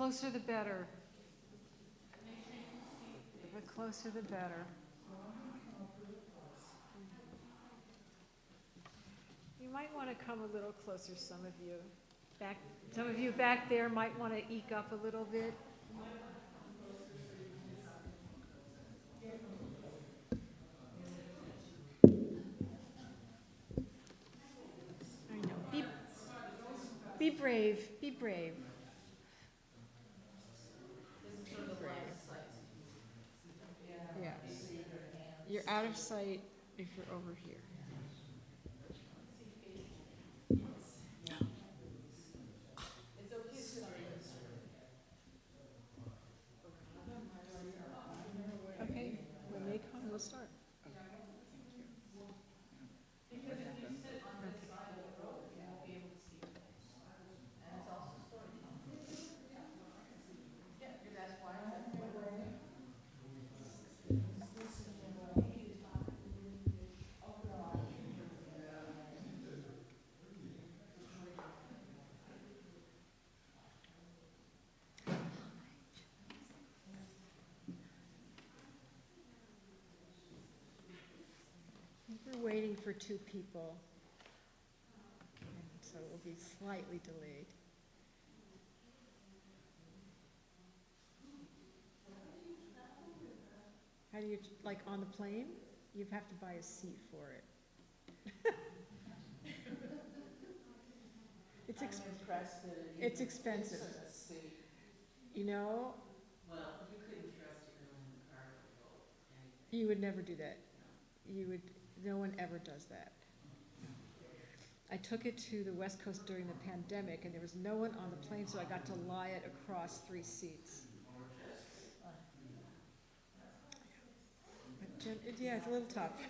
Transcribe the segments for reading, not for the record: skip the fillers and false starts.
closer the better. The closer the better. You might want to come a little closer, some of you. Some of you back there might want to eke up a little bit. I know. Be brave. Be brave. Yeah. You're out of sight if you're over here. Okay, when they come, we'll start. We're waiting for 2 people, and so it will be slightly delayed. How do you, like on the plane? You have to buy a seat for it. It's expensive. You know? Well, you couldn't trust your girl in the car to go anything. You would never do that. No one ever does that. I took it to the West Coast during the pandemic, and there was no one on the plane, so I got to lie it across 3 seats. Yeah, it's a little tough. Did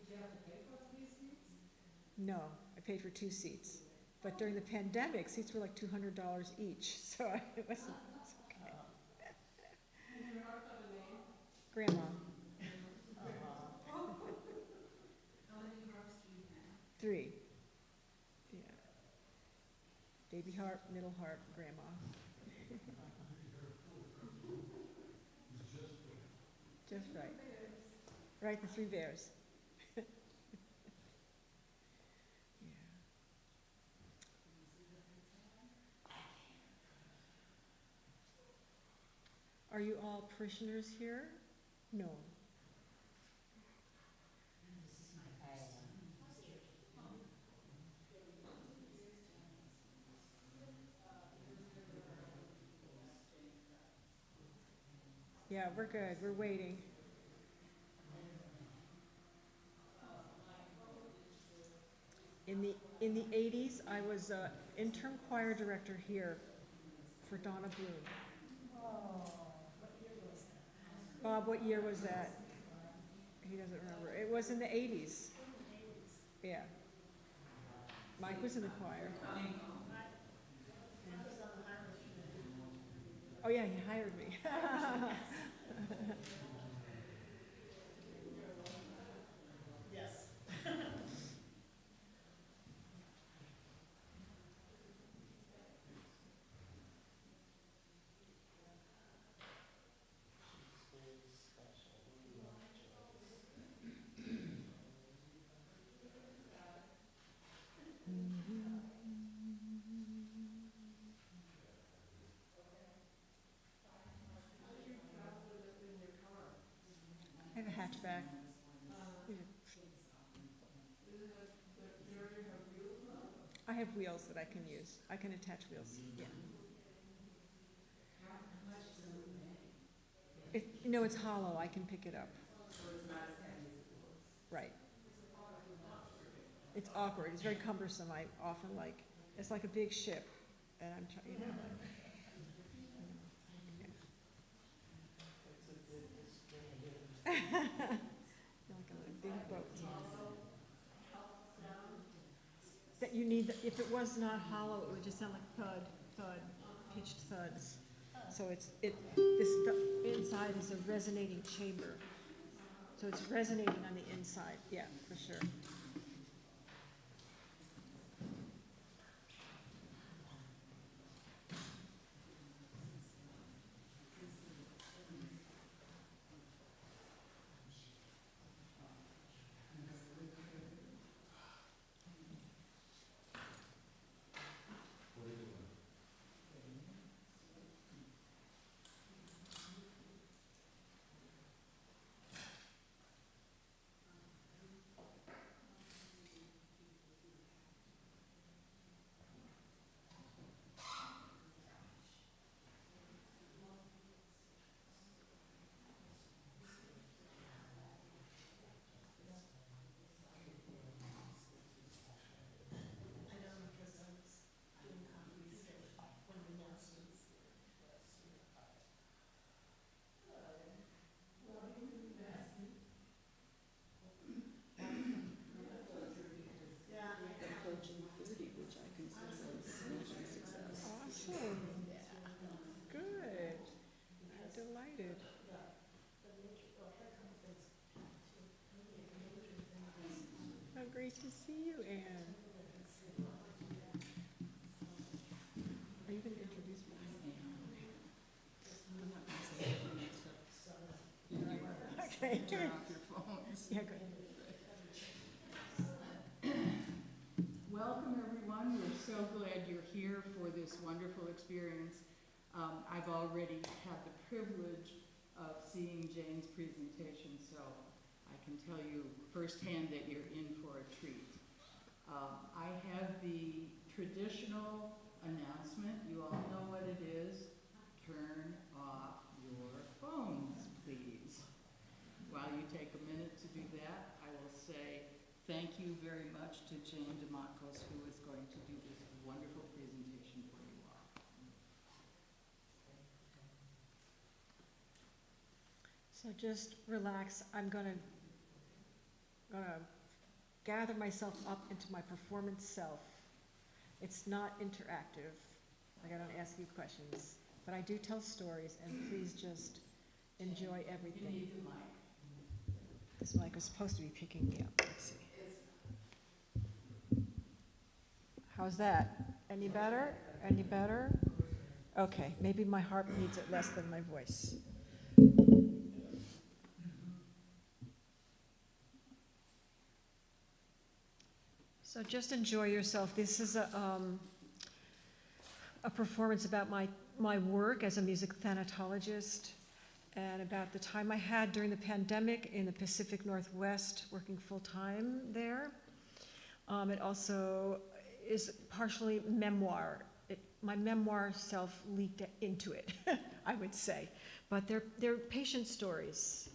you have to pay for 3 seats? No, I paid for 2 seats. But during the pandemic, seats were like $200 each, so it was okay. Did your heart have a name? Grandma. How many harps do you have? 3. Yeah. Baby harp, middle harp, grandma. Just right. Right, the 3 bears. Yeah. Are you all parishioners here? No. Yeah, we're good. We're waiting. In the 80s, I was interim choir director here for Donna Bloom. Bob, what year was that? He doesn't remember. It was in the 80s. Yeah. Mike was in the choir. Yeah. Oh yeah, he hired me. Yes. I have a hatchback. I have wheels that I can use. I can attach wheels. Yeah. No, it's hollow. I can pick it up. So it's not as heavy as it looks. Right. It's awkward. It's very cumbersome. I often it's like a big ship, and I'm trying, you know. Like a big boat. That you need, if it was not hollow, it would just sound like thud, thud, pitched thuds. So the inside is a resonating chamber. So it's resonating on the inside, yeah, for sure. Great to see you, Anne. Are you going to introduce me? I'm not gonna say anything except Okay. turn off your phones. Yeah, good. Welcome, everyone. We're so glad you're here for this wonderful experience. I've already had the privilege of seeing Jayne's presentation, so I can tell you firsthand that you're in for a treat. I have the traditional announcement. You all know what it is. Turn off your phones, please. While you take a minute to do that, I will say thank you very much to Jayne Demakos, who is going to do this wonderful presentation for you all. So just relax. I'm gonna gather myself up into my performance self. It's not interactive. Like, I don't ask you questions, but I do tell stories, and please just enjoy You everything. need the mic. This mic is supposed to be picking me up. Let's see. How's that? Any better? Any better? Okay, maybe my harp needs it less than my voice. So just enjoy yourself. This is a performance about my work as a music thanatologist and about the time I had during the pandemic in the Pacific Northwest, working full-time there. It also is partially memoir. My memoir self leaked into it, I would say. But they're patient stories.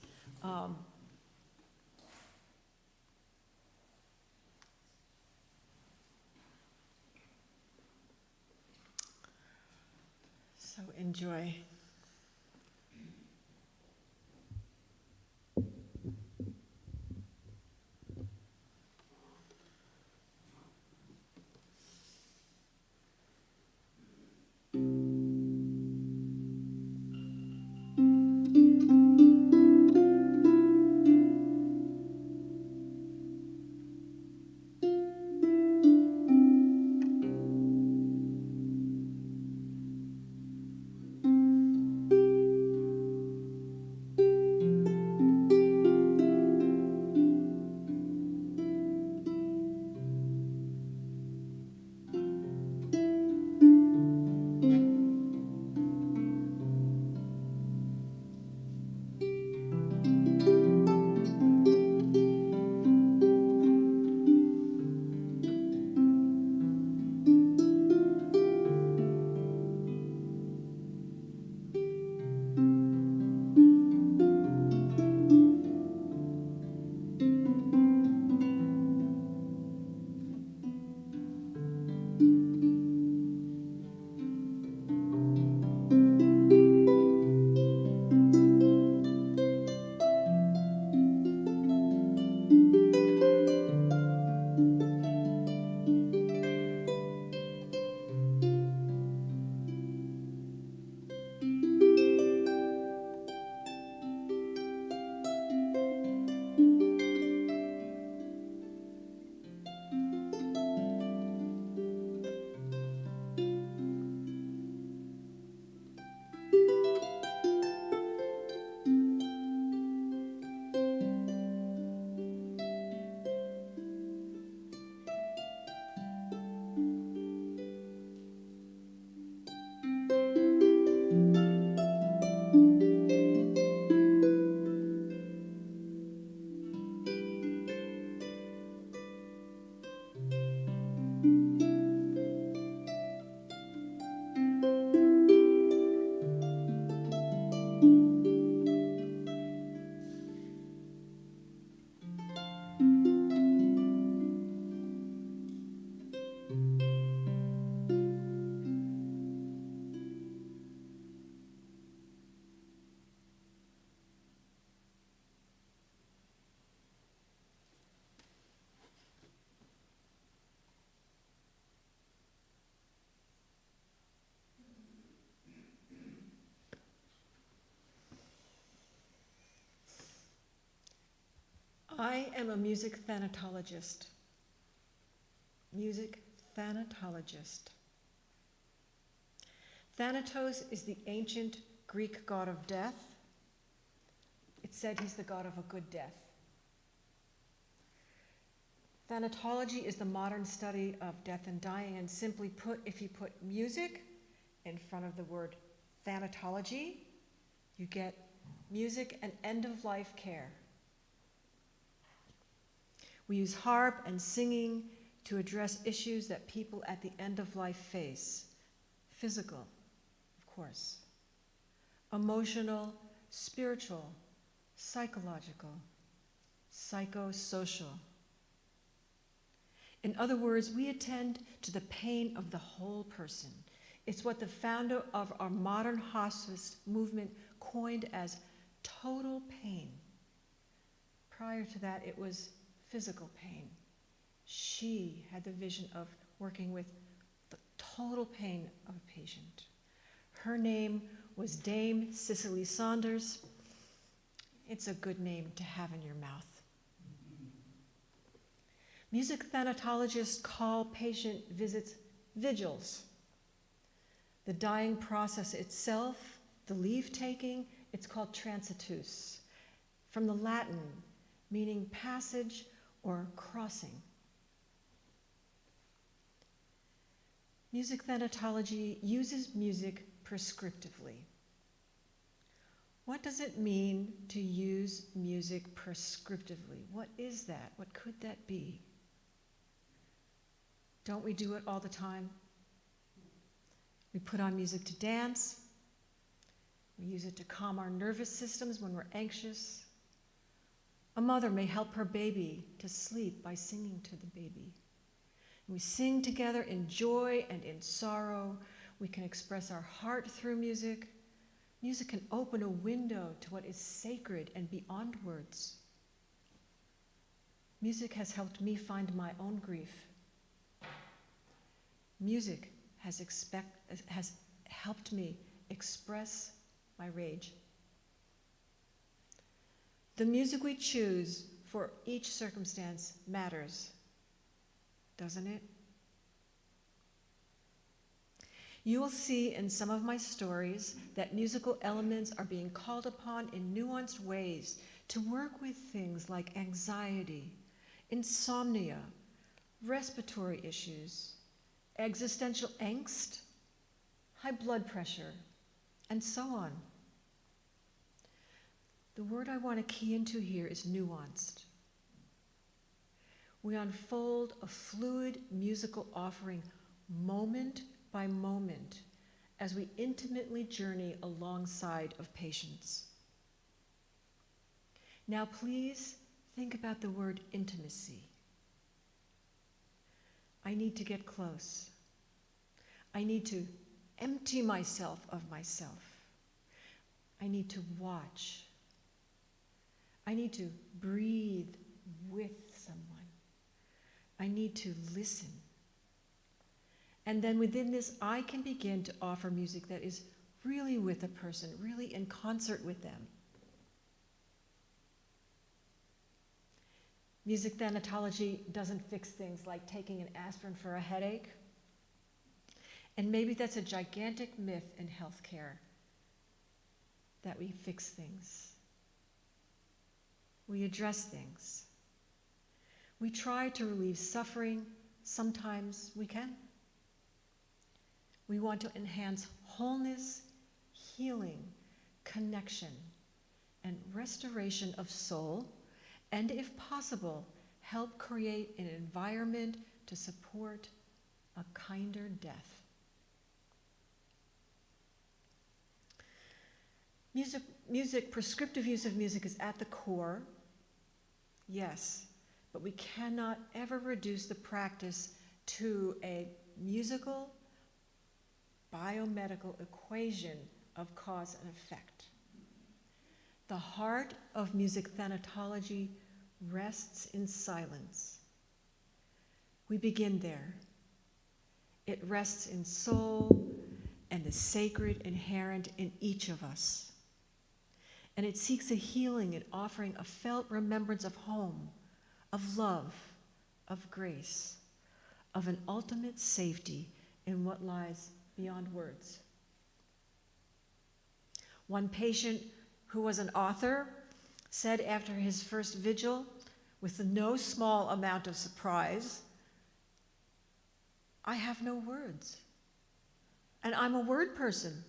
So enjoy. I am a music thanatologist. music thanatologist. Thanatos is the ancient Greek god of death. It said he's the god of a good death. Thanatology is the modern study of death and dying, and simply put, if you put music in front of the word thanatology, you get music and end-of-life care. We use harp and singing to address issues that people at the end of life face. Physical, of course. Emotional, spiritual, psychological, psychosocial. In other words, we attend to the pain of the whole person. It's what the founder of our modern hospice movement coined as total pain. Prior to that, it was physical pain. She had the vision of working with the total pain of a patient. Her name was Dame Cicely Saunders. It's a good name to have in your mouth. Music thanatologists call patient visits vigils. The dying process itself, the leave-taking, it's called transitus, from the Latin, meaning passage or crossing. Music thanatology uses music prescriptively. What does it mean to use music prescriptively? What is that? What could that be? Don't we do it all the time? We put on music to dance. We use it to calm our nervous systems when we're anxious. A mother may help her baby to sleep by singing to the baby. We sing together in joy and in sorrow. We can express our heart through music. Music can open a window to what is sacred and beyond words. Music has helped me find my own grief. Music has helped me express my rage. The music we choose for each circumstance matters, doesn't it? You will see in some of my stories that musical elements are being called upon in nuanced ways to work with things like anxiety, insomnia, respiratory issues, existential angst, high blood pressure, and so on. The word I want to key into here is nuanced. We unfold a fluid musical offering moment by moment as we intimately journey alongside of patients. Now please think about the word intimacy. I need to get close. I need to empty myself of myself. I need to watch. I need to breathe with someone. I need to listen. And then within this, I can begin to offer music that is really with a person, really in concert with them. Music thanatology doesn't fix things like taking an aspirin for a headache. And maybe that's a gigantic myth in healthcare, that we fix things. We address things. We try to relieve suffering. Sometimes we can. We want to enhance wholeness, healing, connection, and restoration of soul, and if possible, help create an environment to support a kinder death. Prescriptive use of music is at the core, yes, but we cannot ever reduce the practice to a musical, biomedical equation of cause and effect. The heart of music thanatology rests in silence. We begin there. It rests in soul and the sacred inherent in each of us. And it seeks a healing and offering a felt remembrance of home, of love, of grace, of an ultimate safety in what lies beyond words. One patient who was an author said after his first vigil, with no small amount of surprise, "I have no words, and I'm a word person."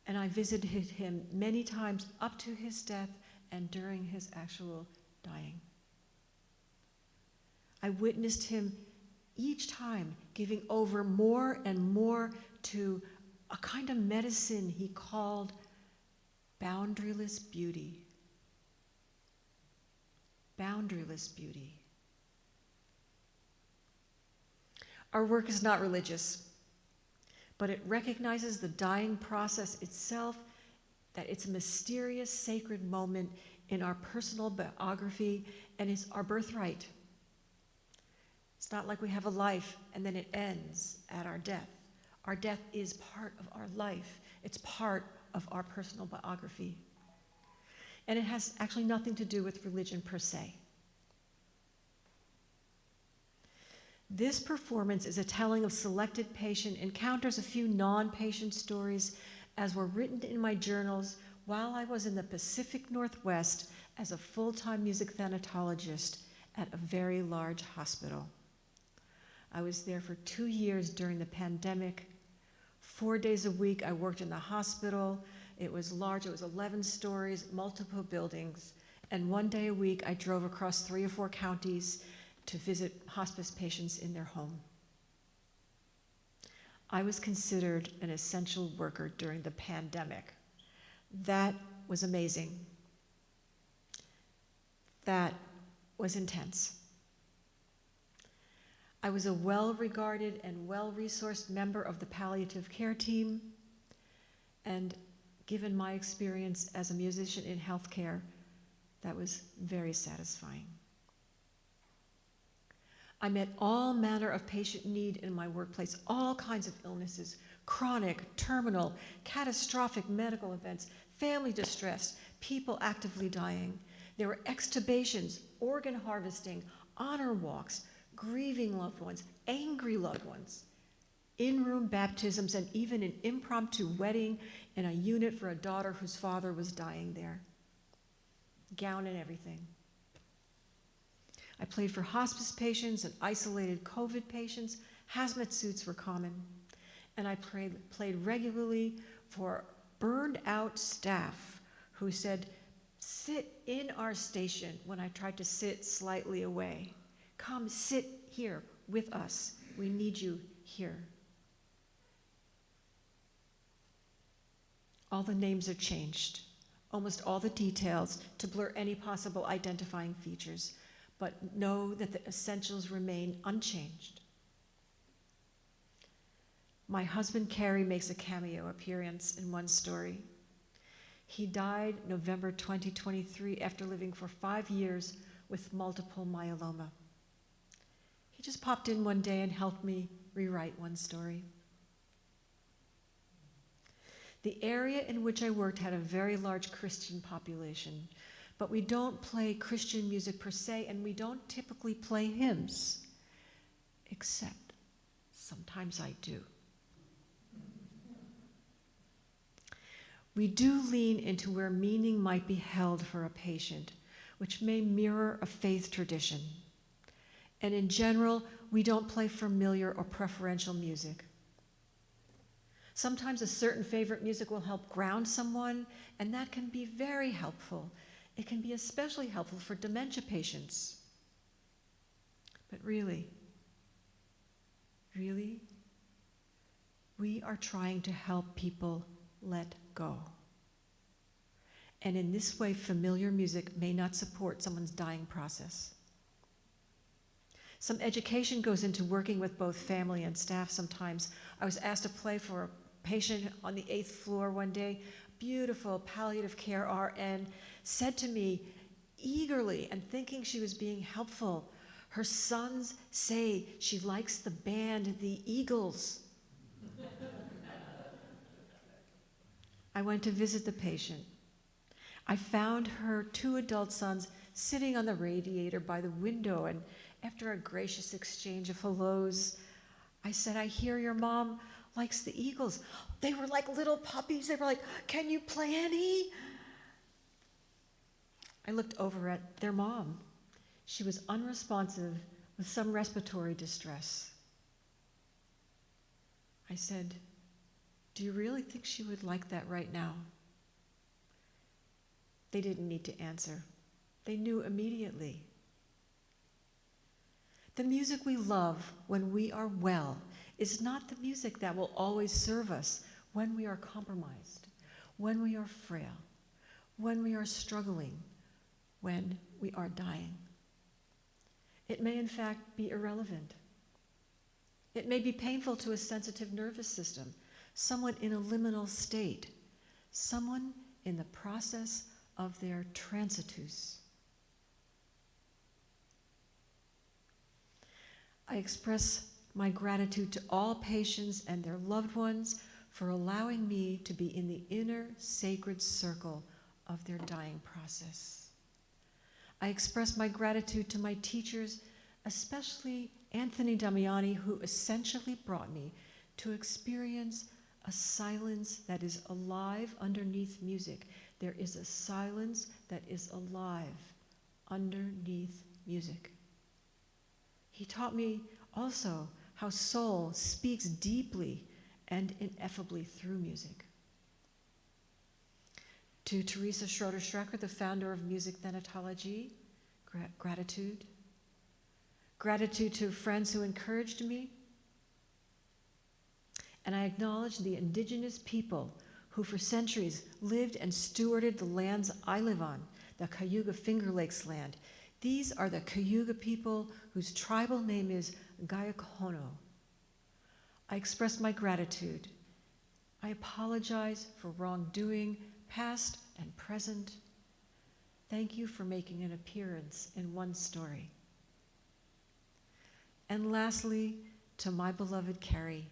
And I visited him many times up to his death and during his actual dying. I witnessed him each time giving over more and more to a kind of medicine he called boundaryless beauty. Boundaryless beauty. Our work is not religious, but it recognizes the dying process itself, that it's a mysterious, sacred moment in our personal biography, and it's our birthright. It's not like we have a life and then it ends at our death. Our death is part of our life. It's part of our personal biography. And it has actually nothing to do with religion per se. This performance is a telling of selected patient encounters, a few non-patient stories, as were written in my journals while I was in the Pacific Northwest as a full-time music thanatologist at a very large hospital. I was there for 2 years during the pandemic. 4 days a week I worked in the hospital. It was large, it was 11 stories, multiple buildings, and 1 day a week I drove across 3 or 4 counties to visit hospice patients in their home. I was considered an essential worker during the pandemic. That was amazing. That was intense. I was a well-regarded and well-resourced member of the palliative care team, and given my experience as a musician in healthcare, that was very satisfying. I met all manner of patient need in my workplace, all kinds of illnesses, chronic, terminal, catastrophic medical events, family distress, people actively dying. There were extubations, organ harvesting, honor walks, grieving loved ones, angry loved ones, in-room baptisms, and even an impromptu wedding in a unit for a daughter whose father was dying there. Gown and everything. I played for hospice patients and isolated COVID patients. Hazmat suits were common. And I played regularly for burned out staff who said, "Sit in our station," when I tried to sit slightly away. "Come sit here with us. We need you here." All the names are changed, almost all the details, to blur any possible identifying features, but know that the essentials remain unchanged. My husband, Carrie, makes a cameo appearance in one story. He died November 2023 after living for 5 years with multiple myeloma. He just popped in one day and helped me rewrite one story. The area in which I worked had a very large Christian population, but we don't play Christian music per se, and we don't typically play hymns, except sometimes I do. We do lean into where meaning might be held for a patient, which may mirror a faith tradition. And in general, we don't play familiar or preferential music. Sometimes a certain favorite music will help ground someone, and that can be very helpful. It can be especially helpful for dementia patients. But really, we are trying to help people let go. And in this way, familiar music may not support someone's dying process. Some education goes into working with both family and staff sometimes. I was asked to play for a patient on the 8th floor one day. Beautiful palliative care RN said to me eagerly and thinking she was being helpful, "Her sons say she likes the band the Eagles." I went to visit the patient. I found her 2 adult sons sitting on the radiator by the window, and after a gracious exchange of hellos, I said, I hear your mom likes the Eagles. They were like little puppies. They were like, can you play any? I looked over at their mom. She was unresponsive with some respiratory distress. I said, do you really think she would like that right now? They didn't need to answer. They knew immediately. The music we love when we are well is not the music that will always serve us when we are compromised, when we are frail, when we are struggling, when we are dying. It may in fact be irrelevant. It may be painful to a sensitive nervous system, someone in a liminal state, someone in the process of their transitus. I express my gratitude to all patients and their loved ones for allowing me to be in the inner sacred circle of their dying process. I express my gratitude to my teachers, especially Anthony Damiani, who essentially brought me to experience a silence that is alive underneath music. There is a silence that is alive underneath music. He taught me also how soul speaks deeply and ineffably through music. To Teresa Schroeder-Strecker, the founder of Music Thanatology, gratitude. Gratitude to friends who encouraged me. And I acknowledge the indigenous people who for centuries lived and stewarded the lands I live on, the Cayuga Finger Lakes land. These are the Cayuga people whose tribal name is Gayakohono. I express my gratitude. I apologize for wrongdoing, past and present. Thank you for making an appearance in one story. And lastly, to my beloved Carrie,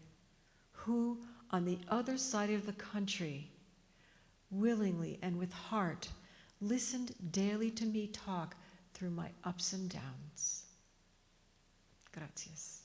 who on the other side of the country, willingly and with heart, listened daily to me talk through my ups and downs. Gracias.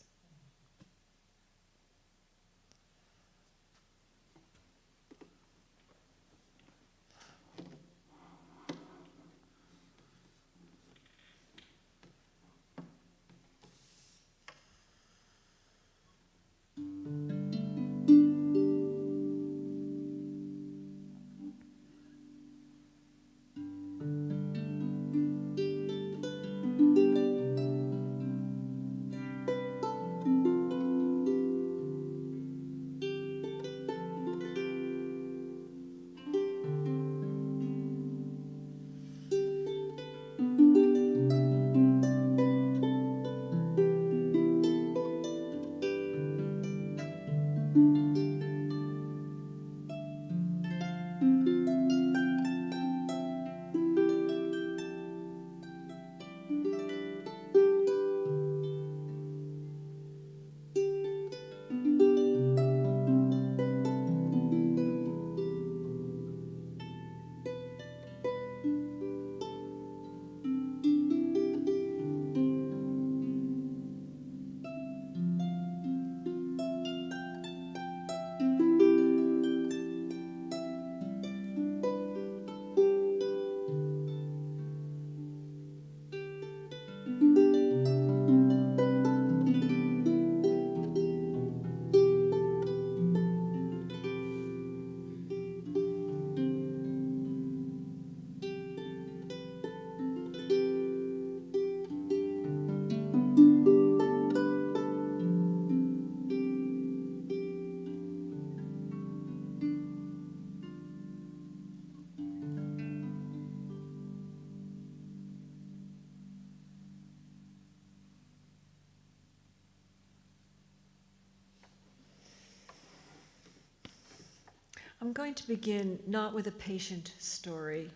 I'm going to begin not with a patient story,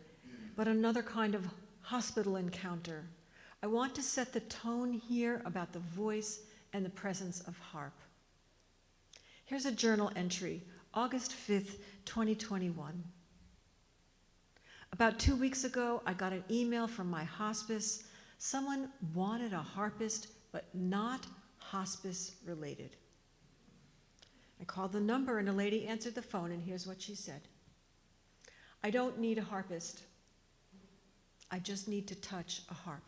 but another kind of hospital encounter. I want to set the tone here about the voice and the presence of harp. Here's a journal entry, August 5th, 2021. About 2 weeks ago, I got an email from my hospice. Someone wanted a harpist but not hospice related. I called the number and a lady answered the phone, and here's what she said. I don't need a harpist. I just need to touch a harp.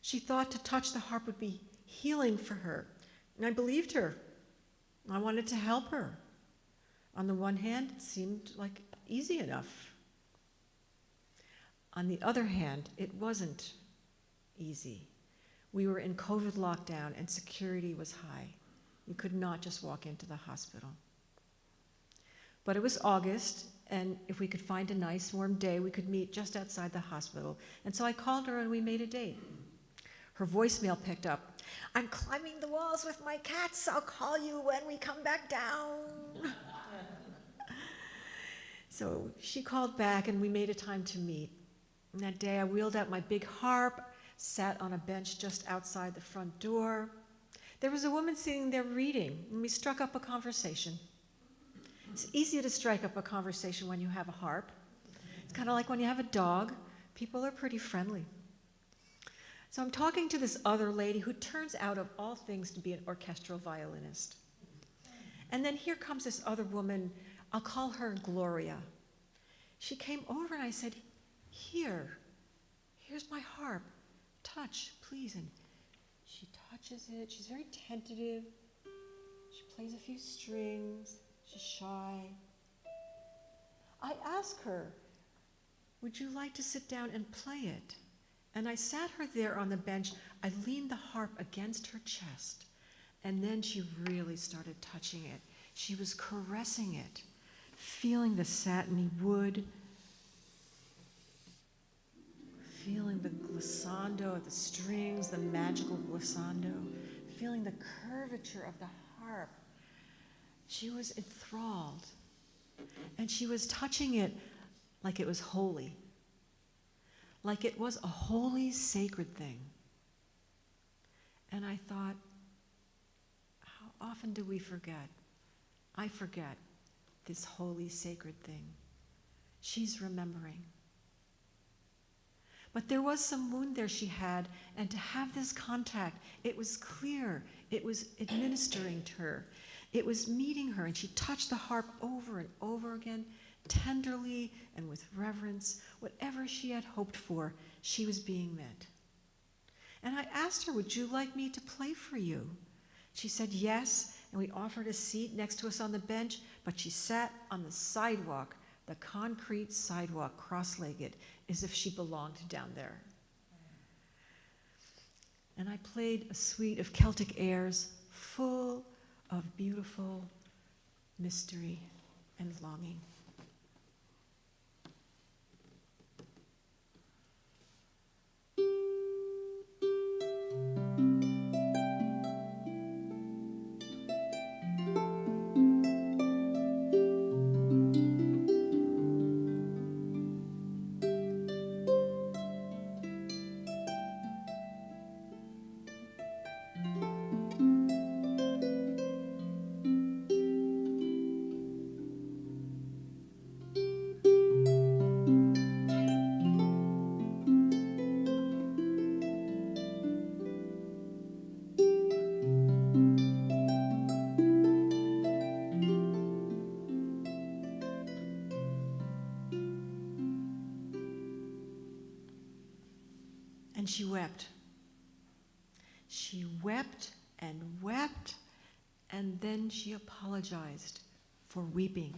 She thought to touch the harp would be healing for her, and I believed her. I wanted to help her. On the one hand, it seemed like easy enough. On the other hand, it wasn't easy. We were in COVID lockdown and security was high. You could not just walk into the hospital. But it was August, and if we could find a nice warm day, we could meet just outside the hospital. And so I called her and we made a date. Her voicemail picked up. I'm climbing the walls with my cats. I'll call you when we come back down. So she called back and we made a time to meet. And that day I wheeled out my big harp, sat on a bench just outside the front door. There was a woman sitting there reading, and we struck up a conversation. It's easy to strike up a conversation when you have a harp. It's kind of like when you have a dog. People are pretty friendly. So I'm talking to this other lady who turns out of all things to be an orchestral violinist. And then here comes this other woman, I'll call her Gloria. She came over and I said, here's my harp, touch, please. And she touches it, she's very tentative. She plays a few strings, she's shy. I asked her, would you like to sit down and play it? And I sat her there on the bench. I leaned the harp against her chest, and then she really started touching it. She was caressing it, feeling the satiny wood, feeling the glissando of the strings, the magical glissando, feeling the curvature of the harp. She was enthralled, and she was touching it like it was holy. Like it was a holy, sacred thing. And I thought, how often do we forget? I forget this holy, sacred thing. She's remembering. But there was some wound there she had, and to have this contact, it was clear. It was administering to her. It was meeting her, and she touched the harp over and over again, tenderly and with reverence. Whatever she had hoped for, she was being met. And I asked her, would you like me to play for you? She said yes, and we offered a seat next to us on the bench, but she sat on the sidewalk, the concrete sidewalk, cross-legged, as if she belonged down there. And I played a suite of Celtic airs full of beautiful mystery and longing. And she wept. She wept and wept, and then she apologized for weeping.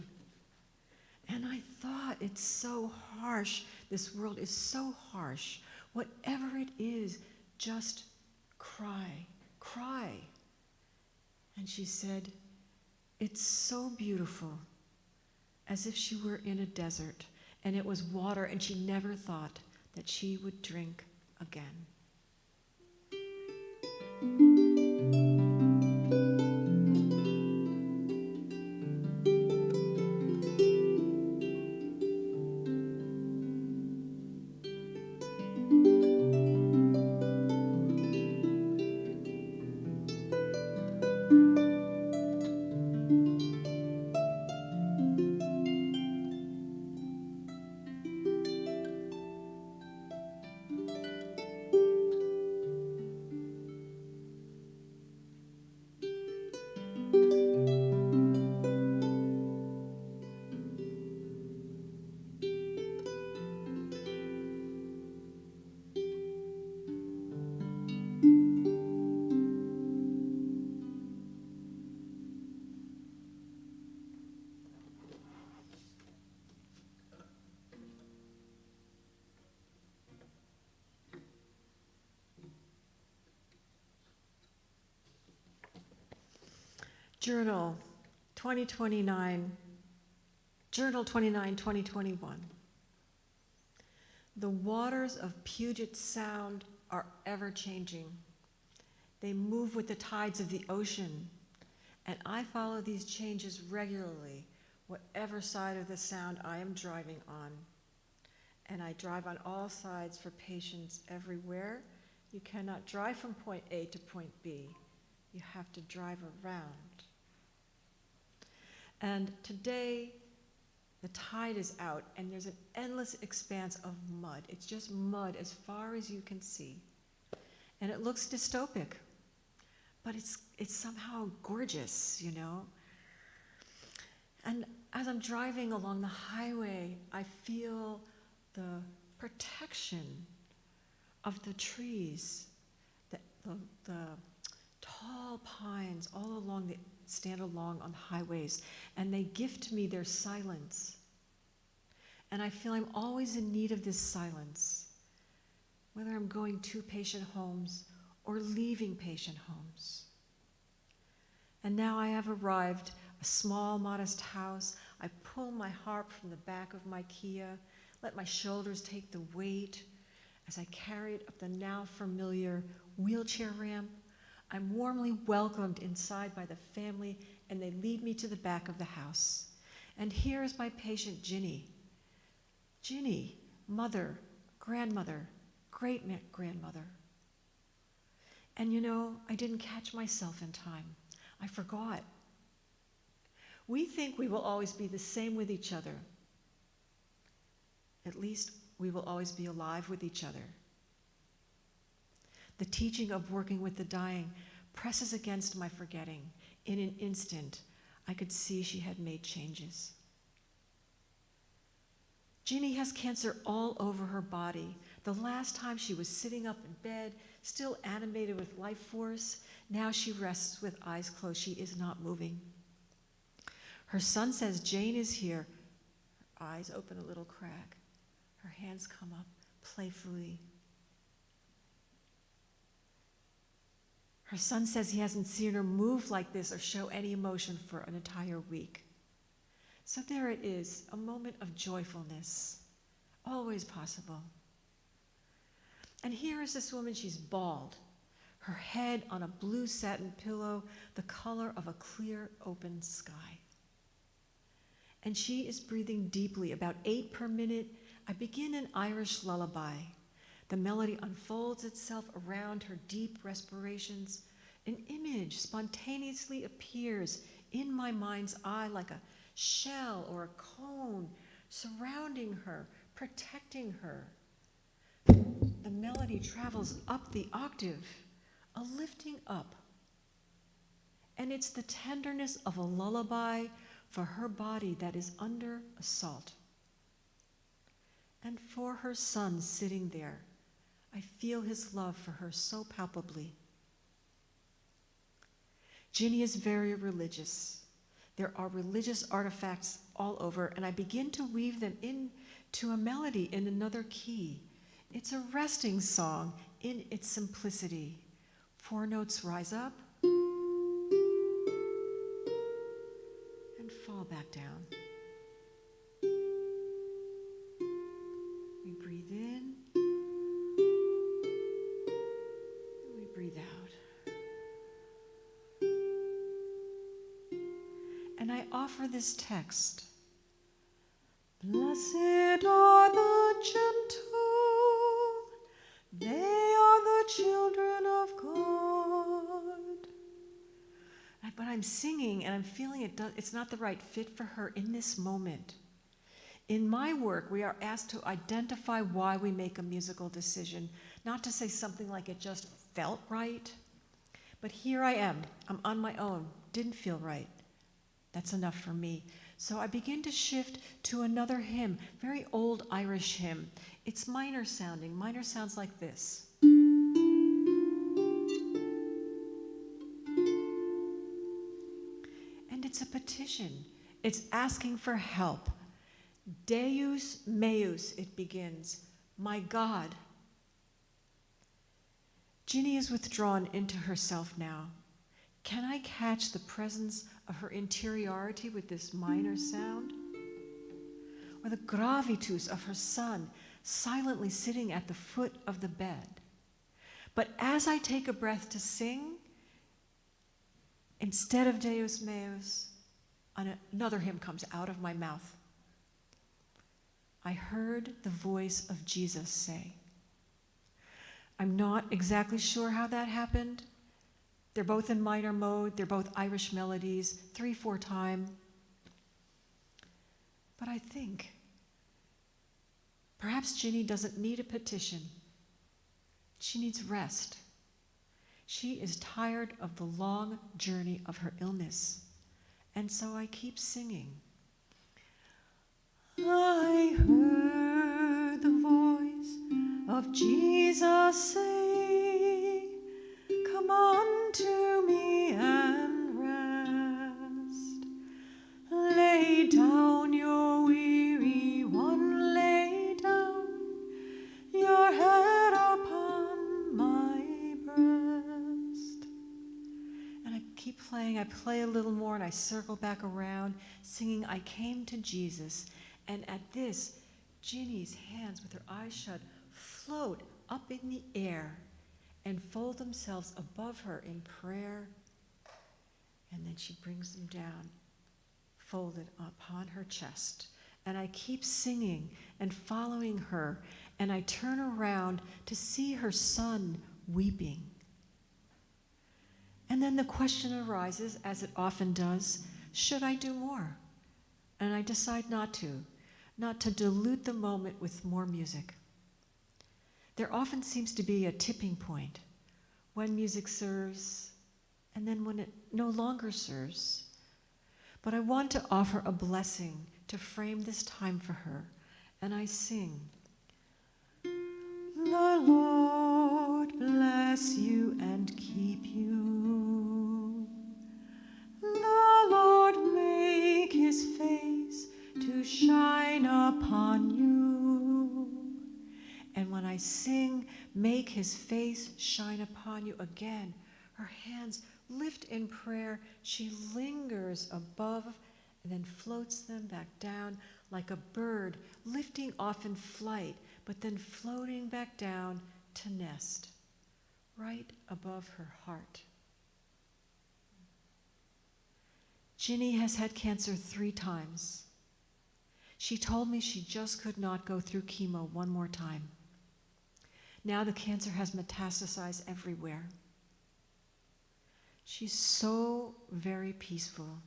And I thought, it's so harsh. This world is so harsh. Whatever it is, just cry, cry. And she said, it's so beautiful, as if she were in a desert, and it was water, and she never thought that she would drink again. Journal 2029, Journal 29, 2021. The waters of Puget Sound are ever changing. They move with the tides of the ocean, and I follow these changes regularly, whatever side of the sound I am driving on. And I drive on all sides for patients everywhere. You cannot drive from point A to point B. You have to drive around. And today, the tide is out, and there's an endless expanse of mud. It's just mud as far as you can see. And it looks dystopic, but it's somehow gorgeous, you know? And as I'm driving along the highway, I feel the protection of the trees, the tall pines all along stand along on the highways, and they gift me their silence. And I feel I'm always in need of this silence, whether I'm going to patient homes or leaving patient homes. And now I have arrived, a small, modest house. I pull my harp from the back of my Kia, let my shoulders take the weight. As I carry it up the now familiar wheelchair ramp, I'm warmly welcomed inside by the family, and they lead me to the back of the house. And here is my patient, Ginny. Ginny, mother, grandmother, great-grandmother. And you know, I didn't catch myself in time. I forgot. We think we will always be the same with each other. At least we will always be alive with each other. The teaching of working with the dying presses against my forgetting. In an instant, I could see she had made changes. Ginny has cancer all over her body. The last time she was sitting up in bed, still animated with life force. Now she rests with eyes closed. She is not moving. Her son says Jayne is here. Her eyes open a little crack. Her hands come up playfully. Her son says he hasn't seen her move like this or show any emotion for an entire week. So there it is, a moment of joyfulness, always possible. And here is this woman, she's bald, her head on a blue satin pillow, the color of a clear, open sky. And she is breathing deeply, about 8 per minute. I begin an Irish lullaby. The melody unfolds itself around her deep respirations. An image spontaneously appears in my mind's eye like a shell or a cone surrounding her, protecting her. The melody travels up the octave, a lifting up. And it's the tenderness of a lullaby for her body that is under assault. And for her son sitting there, I feel his love for her so palpably. Ginny is very religious. There are religious artifacts all over, and I begin to weave them into a melody in another key. It's a resting song in its simplicity. 4 notes rise up and fall back down. We breathe in and we breathe out. And I offer this text. Blessed are the gentle, they are the children of God. But I'm singing and I'm feeling it's not the right fit for her in this moment. In my work, we are asked to identify why we make a musical decision, not to say something like it just felt right. But here I am, I'm on my own, didn't feel right. That's enough for me. So I begin to shift to another hymn, very old Irish hymn. It's minor sounding. Minor sounds like this. And it's a petition. It's asking for help. Deus meus, it begins. My God. Ginny is withdrawn into herself now. Can I catch the presence of her interiority with this minor sound? Or the gravitas of her son silently sitting at the foot of the bed? But as I take a breath to sing, instead of Deus meus, another hymn comes out of my mouth. I heard the voice of Jesus say. I'm not exactly sure how that happened. They're both in minor mode. They're both Irish melodies, 3/4 time. But I think perhaps Ginny doesn't need a petition. She needs rest. She is tired of the long journey of her illness. And so I keep singing. I heard the voice of Jesus say, come unto me and rest. Lay down your weary one, lay down your head upon my breast. And I keep playing. I play a little more and I circle back around, singing, I came to Jesus. And at this, Ginny's hands with her eyes shut float up in the air and fold themselves above her in prayer. And then she brings them down, folded upon her chest. And I keep singing and following her, and I turn around to see her son weeping. And then the question arises, as it often does, should I do more? And I decide not to dilute the moment with more music. There often seems to be a tipping point when music serves and then when it no longer serves. But I want to offer a blessing to frame this time for her, and I sing. The Lord bless you and keep you. The Lord make his face to shine upon you. And when I sing, make his face shine upon you again, her hands lift in prayer. She lingers above and then floats them back down like a bird lifting off in flight, but then floating back down to nest right above her heart. Ginny has had cancer 3 times. She told me she just could not go through chemo one more time. Now the cancer has metastasized everywhere. She's so very peaceful.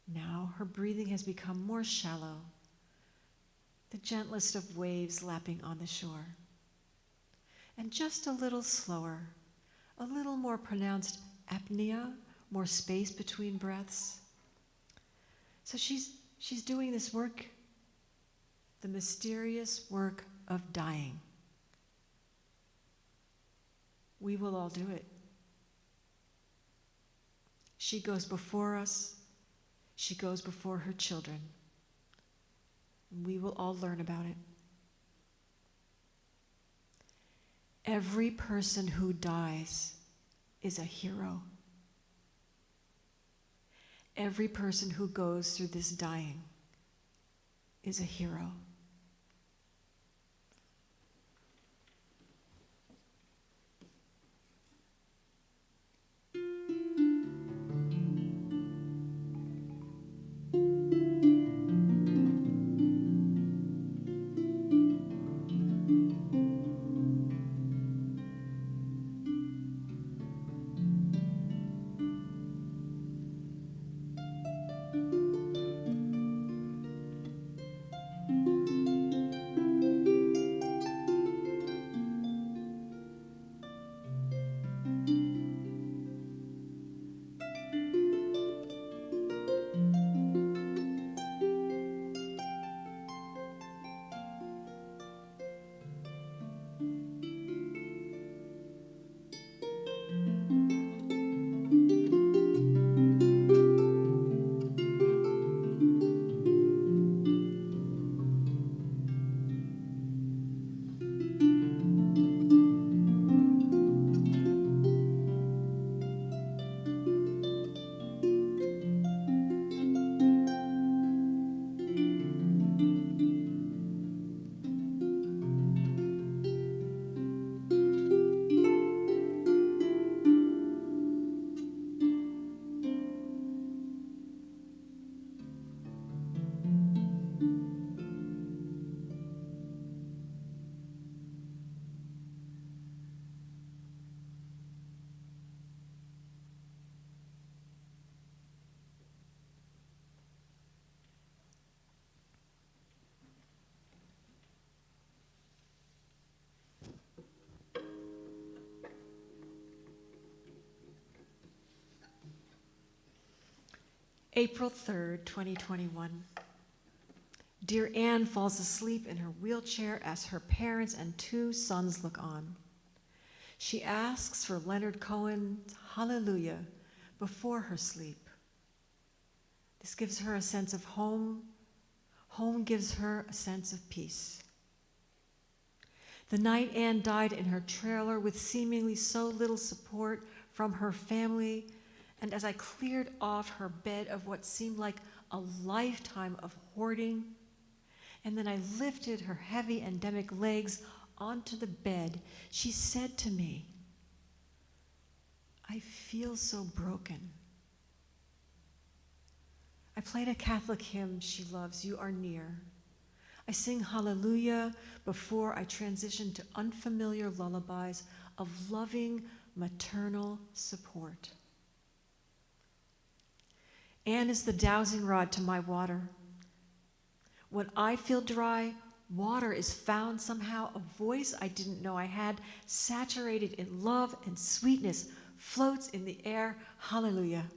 Now her breathing has become more shallow, the gentlest of waves lapping on the shore. And just a little slower, a little more pronounced apnea, more space between breaths. So she's doing this work, the mysterious work of dying. We will all do it. She goes before us. She goes before her children. And we will all learn about it. Every person who dies is a hero. Every person who goes through this dying is a hero. April 3rd, 2021. Dear Anne falls asleep in her wheelchair as her parents and 2 sons look on. She asks for Leonard Cohen's Hallelujah before her sleep. This gives her a sense of home. Home gives her a sense of peace. The night Anne died in her trailer with seemingly so little support from her family, and as I cleared off her bed of what seemed like a lifetime of hoarding, and then I lifted her heavy endemic legs onto the bed, she said to me, "I feel so broken." I played a Catholic hymn she loves, "You Are Near." I sing Hallelujah before I transition to unfamiliar lullabies of loving maternal support. Anne is the dowsing rod to my water. When I feel dry, water is found somehow, a voice I didn't know I had, saturated in love and sweetness, floats in the air. Hallelujah.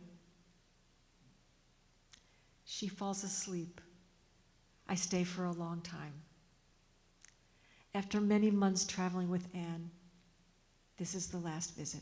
She falls asleep. I stay for a long time. After many months traveling with Anne, this is the last visit.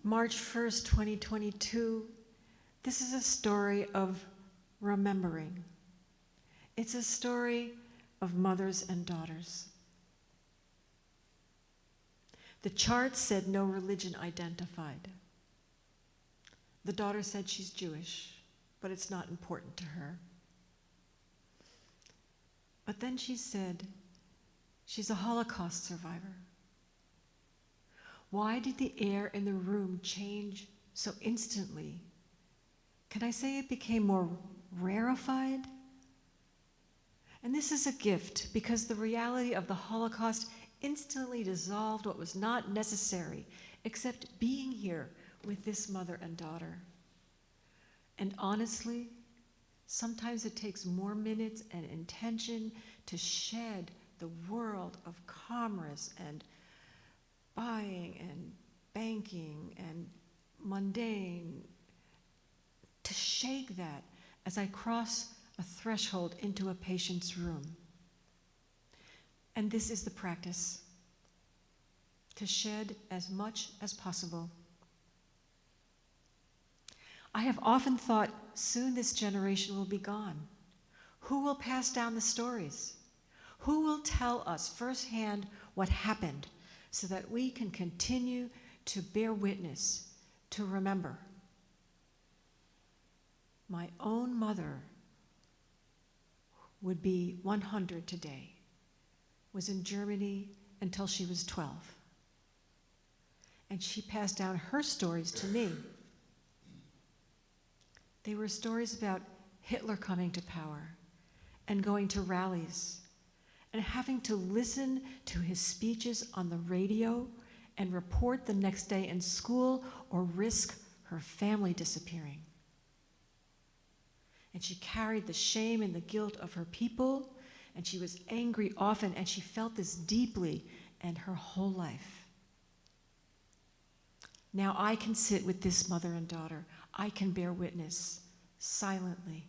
March 1st, 2022, this is a story of remembering. It's a story of mothers and daughters. The chart said no religion identified. The daughter said she's Jewish, but it's not important to her. But then she said she's a Holocaust survivor. Why did the air in the room change so instantly? Can I say it became more rarefied? And this is a gift because the reality of the Holocaust instantly dissolved what was not necessary except being here with this mother and daughter. And honestly, sometimes it takes more minutes and intention to shed the world of commerce and buying and banking and mundane, to shake that as I cross a threshold into a patient's room. And this is the practice, to shed as much as possible. I have often thought, soon this generation will be gone. Who will pass down the stories? Who will tell us firsthand what happened so that we can continue to bear witness, to remember? My own mother would be 100 today, was in Germany until she was 12. And she passed down her stories to me. They were stories about Hitler coming to power and going to rallies and having to listen to his speeches on the radio and report the next day in school or risk her family disappearing. And she carried the shame and the guilt of her people, and she was angry often, and she felt this deeply and her whole life. Now I can sit with this mother and daughter. I can bear witness, silently,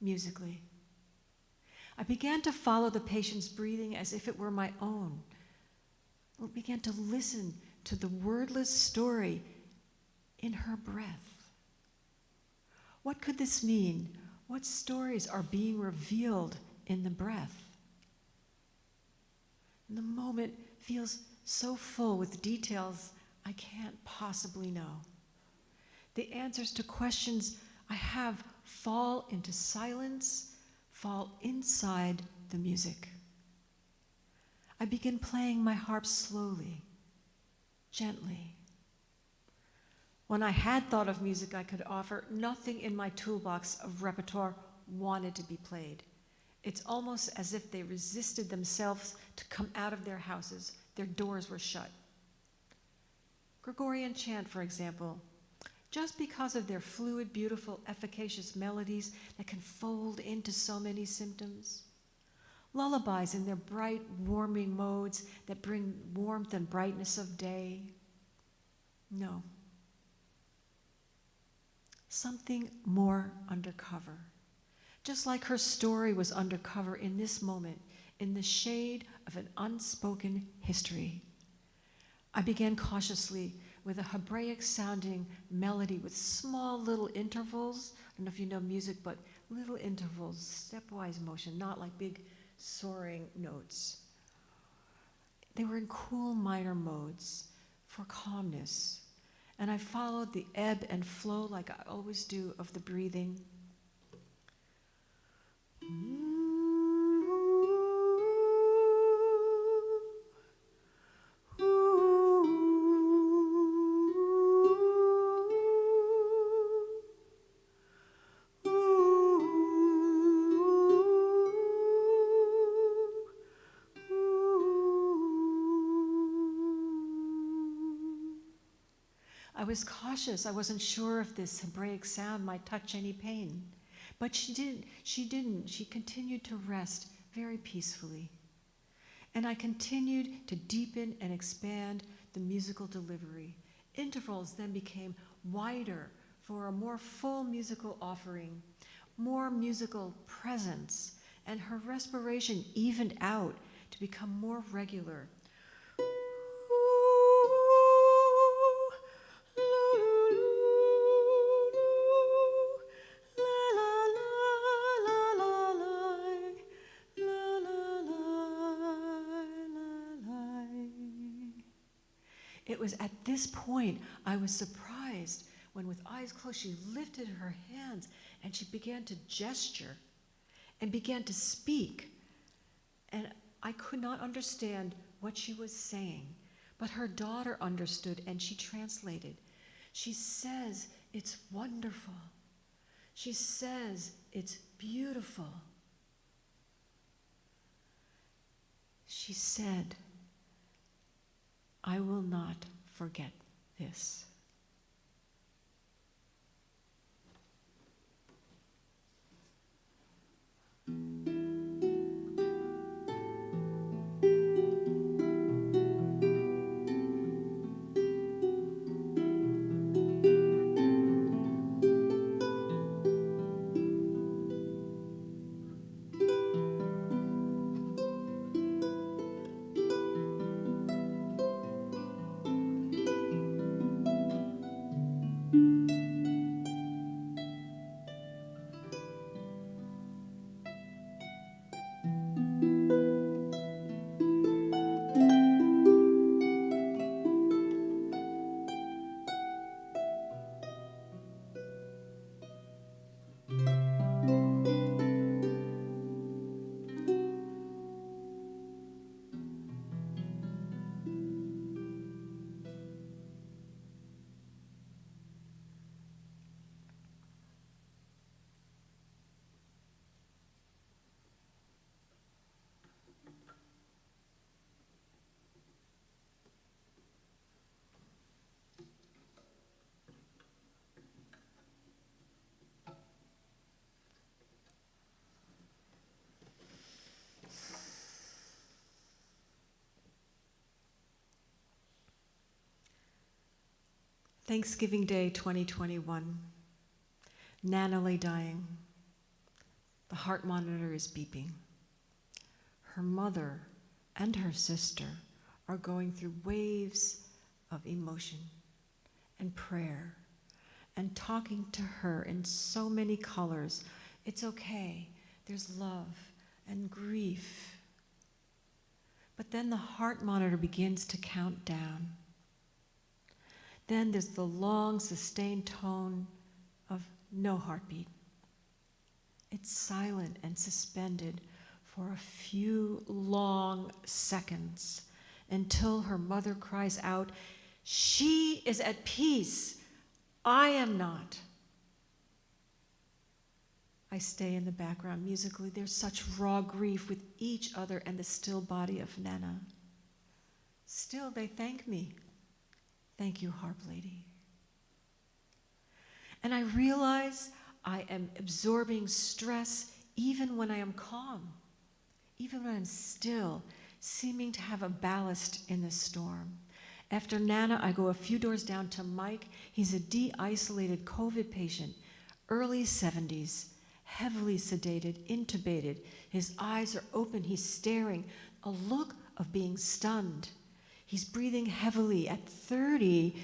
musically. I began to follow the patient's breathing as if it were my own. I began to listen to the wordless story in her breath. What could this mean? What stories are being revealed in the breath? And the moment feels so full with details I can't possibly know. The answers to questions I have fall into silence, fall inside the music. I begin playing my harp slowly, gently. When I had thought of music I could offer, nothing in my toolbox of repertoire wanted to be played. It's almost as if they resisted themselves to come out of their houses. Their doors were shut. Gregorian chant, for example, just because of their fluid, beautiful, efficacious melodies that can fold into so many symptoms. Lullabies in their bright, warming modes that bring warmth and brightness of day. No. Something more undercover. Just like her story was undercover in this moment, in the shade of an unspoken history. I began cautiously with a Hebraic-sounding melody with small little intervals. I don't know if you know music, but little intervals, stepwise motion, not like big soaring notes. They were in cool minor modes for calmness. And I followed the ebb and flow like I always do of the breathing. I was cautious. I wasn't sure if this Hebraic sound might touch any pain. But she didn't. She continued to rest very peacefully. And I continued to deepen and expand the musical delivery. Intervals then became wider for a more full musical offering, more musical presence, and her respiration evened out to become more regular. It was at this point I was surprised when, with eyes closed, she lifted her hands and she began to gesture and began to speak. And I could not understand what she was saying, but her daughter understood and she translated. She says, "It's wonderful." She says, "It's beautiful." She said, I will not forget this. Thanksgiving Day 2021. Nana lay dying. The heart monitor is beeping. Her mother and her sister are going through waves of emotion and prayer and talking to her in so many colors. It's okay. There's love and grief. But then the heart monitor begins to count down. Then there's the long, sustained tone of no heartbeat. It's silent and suspended for a few long seconds until her mother cries out, "She is at peace. I am not." I stay in the background musically. There's such raw grief with each other and the still body of Nana. Still, they thank me. Thank you, Harp Lady. And I realize I am absorbing stress even when I am calm, even when I'm still, seeming to have a ballast in the storm. After Nana, I go a few doors down to Mike. He's a de-isolated COVID patient, early 70s, heavily sedated, intubated. His eyes are open, he's staring, a look of being stunned. He's breathing heavily at 30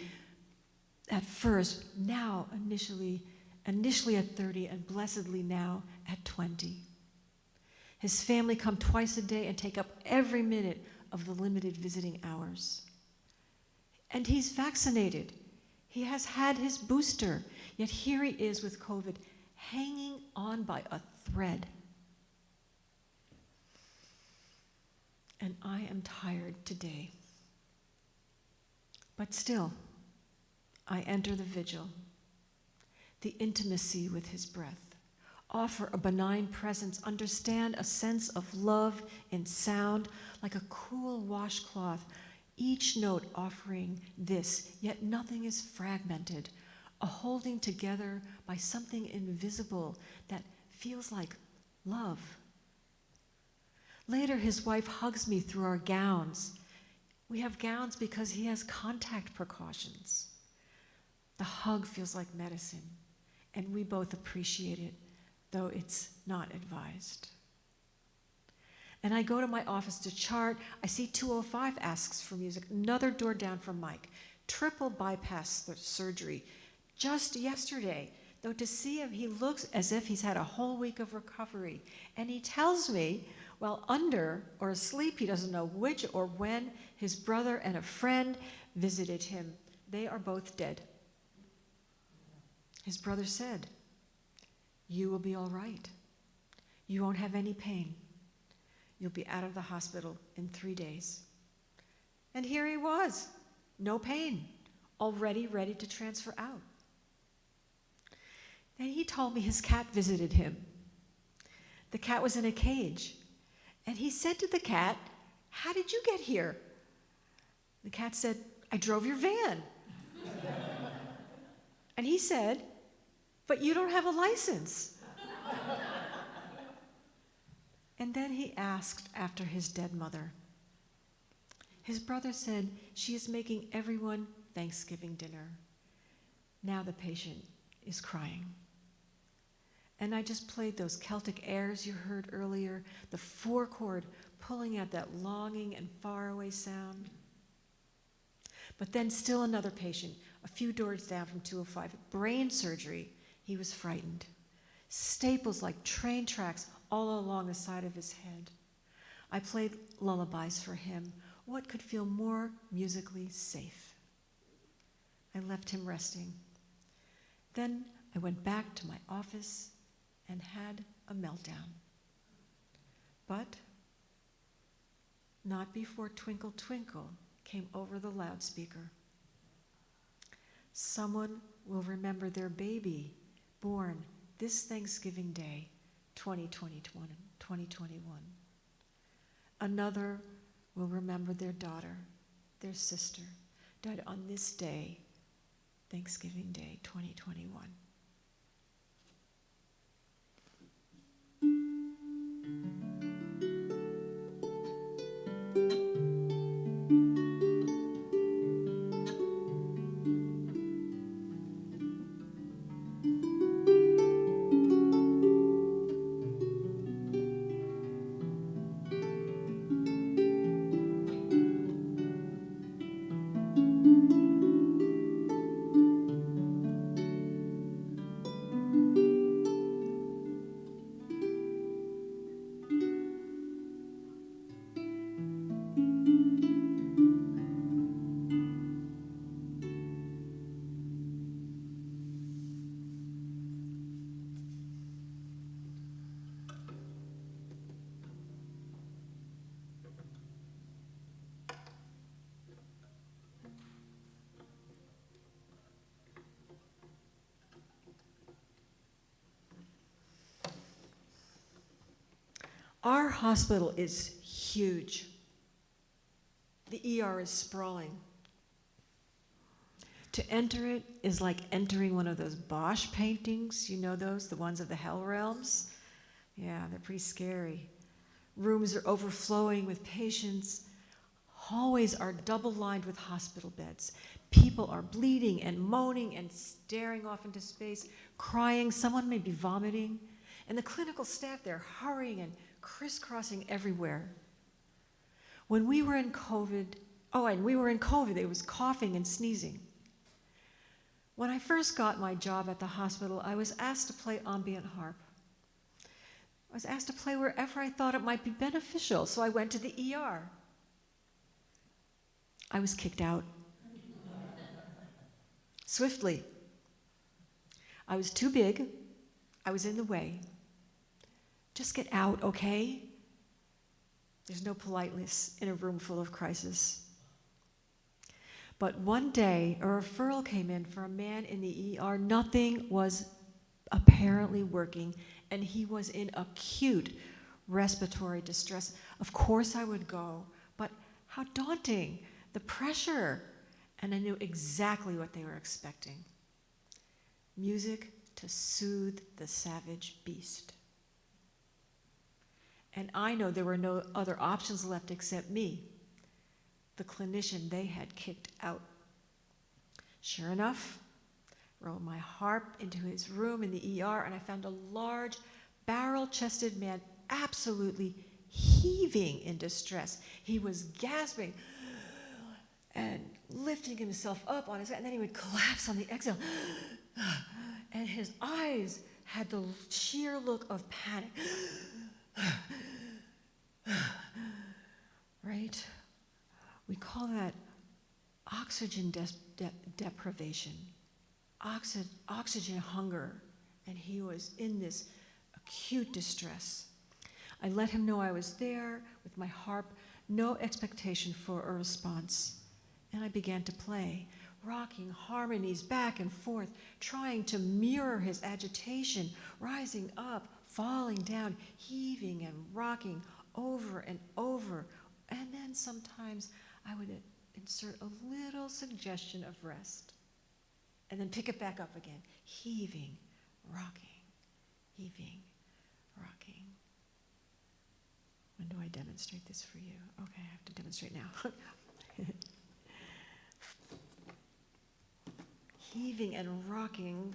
at first, now initially at 30, and blessedly now at 20. His family come twice a day and take up every minute of the limited visiting hours. And he's vaccinated. He has had his booster, yet here he is with COVID, hanging on by a thread. And I am tired today. But still, I enter the vigil, the intimacy with his breath, offer a benign presence, understand a sense of love in sound like a cool washcloth, each note offering this, yet nothing is fragmented, a holding together by something invisible that feels like love. Later, his wife hugs me through our gowns. We have gowns because he has contact precautions. The hug feels like medicine, and we both appreciate it, though it's not advised. And I go to my office to chart. I see 205 asks for music, another door down from Mike. Triple bypass surgery just yesterday, though to see him, he looks as if he's had a whole week of recovery. And he tells me, while under or asleep, he doesn't know which or when, his brother and a friend visited him. They are both dead. His brother said, "You will be all right. You won't have any pain. You'll be out of the hospital in 3 days." And here he was, no pain, already ready to transfer out. And he told me his cat visited him. The cat was in a cage. And he said to the cat, "How did you get here?" The cat said, "I drove your van." And he said, "But you don't have a license." And then he asked after his dead mother. His brother said, "She is making everyone Thanksgiving dinner." Now the patient is crying. And I just played those Celtic airs you heard earlier, the 4-chord pulling at that longing and faraway sound. But then still another patient, a few doors down from 205, brain surgery. He was frightened. Staples like train tracks all along the side of his head. I played lullabies for him. What could feel more musically safe? I left him resting. Then I went back to my office and had a meltdown. But not before Twinkle Twinkle came over the loudspeaker. Someone will remember their baby born this Thanksgiving Day, 2021. Another will remember their daughter, their sister, died on this day, Thanksgiving Day, 2021. Our hospital is huge. The ER is sprawling. To enter it is like entering one of those Bosch paintings. You know those, the ones of the Hell Realms? Yeah, they're pretty scary. Rooms are overflowing with patients. Hallways are double-lined with hospital beds. People are bleeding and moaning and staring off into space, crying. Someone may be vomiting. And the clinical staff, they're hurrying and crisscrossing everywhere. When we were in COVID, it was coughing and sneezing. When I first got my job at the hospital, I was asked to play ambient harp. I was asked to play wherever I thought it might be beneficial, so I went to the ER. I was kicked out. Swiftly. I was too big. I was in the way. Just get out, okay? There's no politeness in a room full of crisis. But one day, a referral came in for a man in the ER. Nothing was apparently working, and he was in acute respiratory distress. Of course I would go, but how daunting, the pressure. And I knew exactly what they were expecting. Music to soothe the savage beast. And I know there were no other options left except me, the clinician they had kicked out. Sure enough, rolled my harp into his room in the ER, and I found a large, barrel-chested man absolutely heaving in distress. He was gasping and lifting himself up on his head, and then he would collapse on the exhale. And his eyes had the sheer look of panic. Right? We call that oxygen deprivation, oxygen hunger, and he was in this acute distress. I let him know I was there with my harp, no expectation for a response, and I began to play, rocking harmonies back and forth, trying to mirror his agitation, rising up, falling down, heaving and rocking over and over. And then sometimes I would insert a little suggestion of rest, and then pick it back up again. Heaving, rocking, heaving, rocking. When do I demonstrate this for you? Okay, I have to demonstrate now. Heaving and rocking.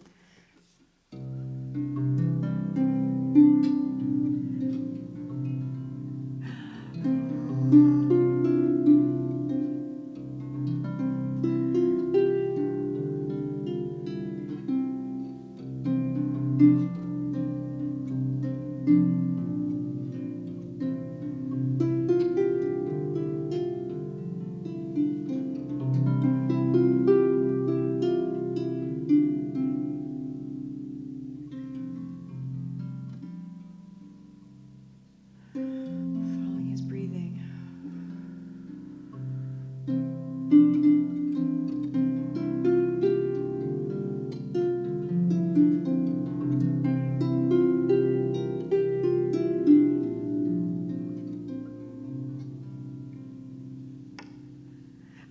Following his breathing.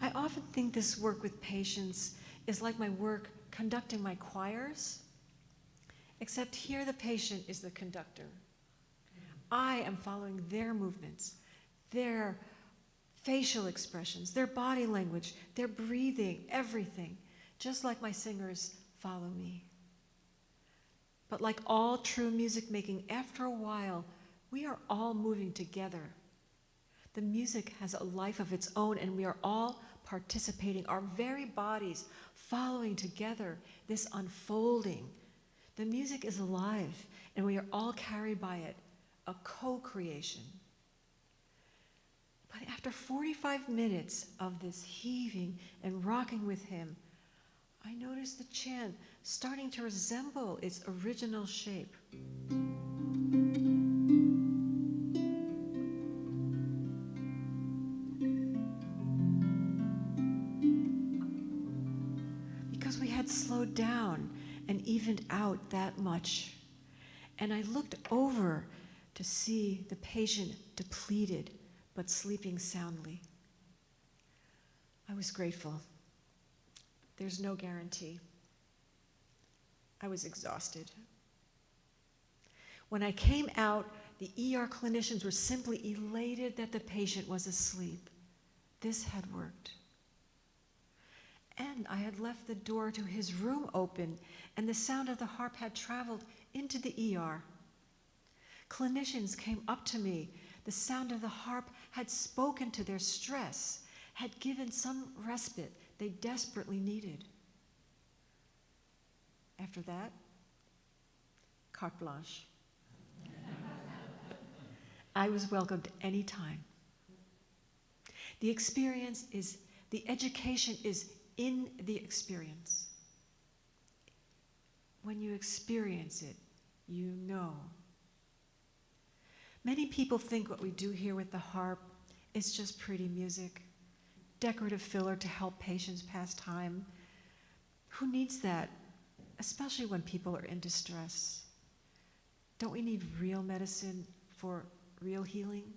I often think this work with patients is like my work conducting my choirs, except here the patient is the conductor. I am following their movements, their facial expressions, their body language, their breathing, everything, just like my singers follow me. But like all true music making, after a while, we are all moving together. The music has a life of its own, and we are all participating, our very bodies following together this unfolding. The music is alive, and we are all carried by it, a co-creation. But after 45 minutes of this heaving and rocking with him, I noticed the chant starting to resemble its original shape. Because we had slowed down and evened out that much. And I looked over to see the patient depleted but sleeping soundly. I was grateful. There's no guarantee. I was exhausted. When I came out, the ER clinicians were simply elated that the patient was asleep. This had worked. And I had left the door to his room open, and the sound of the harp had traveled into the ER. Clinicians came up to me. The sound of the harp had spoken to their stress, had given some respite they desperately needed. After that, carte blanche. I was welcomed anytime. The education is in the experience. When you experience it, you know. Many people think what we do here with the harp is just pretty music, decorative filler to help patients pass time. Who needs that, especially when people are in distress? Don't we need real medicine for real healing?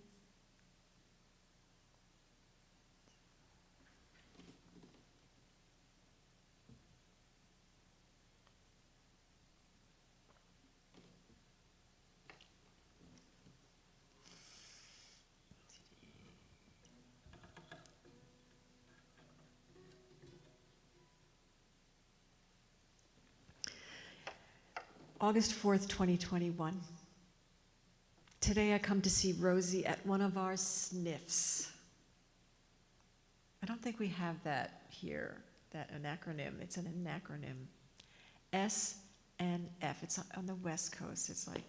August 4th, 2021. Today I come to see Rosie at one of our sniffs. I don't think we have that here, an acronym. It's an acronym. SNF. It's on the West Coast. It's like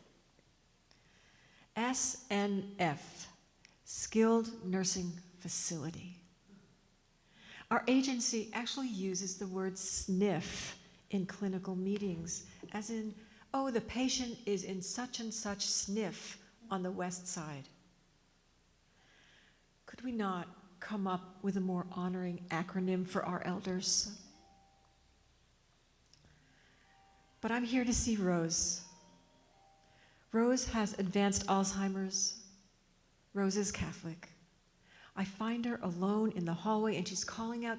SNF, Skilled Nursing Facility. Our agency actually uses the word sniff in clinical meetings, as in, oh, the patient is in such and such sniff on the west side. Could we not come up with a more honoring acronym for our elders? But I'm here to see Rose. Rose has advanced Alzheimer's. Rose is Catholic. I find her alone in the hallway, and she's calling out,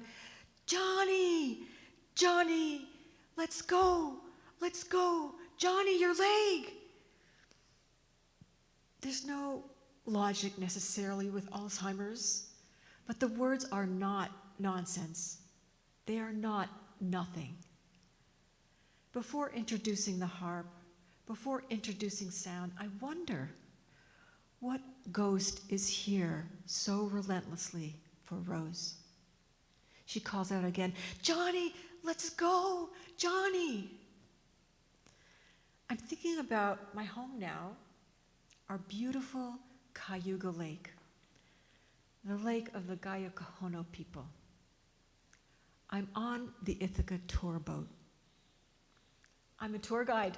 "Johnny! Johnny! Let's go! Let's go! Johnny, your leg!" There's no logic necessarily with Alzheimer's, but the words are not nonsense. They are not nothing. Before introducing the harp, before introducing sound, I wonder what ghost is here so relentlessly for Rose. She calls out again, "Johnny, let's go, Johnny!" I'm thinking about my home now, our beautiful Cayuga Lake, the lake of the Gayocahono people. I'm on the Ithaca tour boat. I'm a tour guide.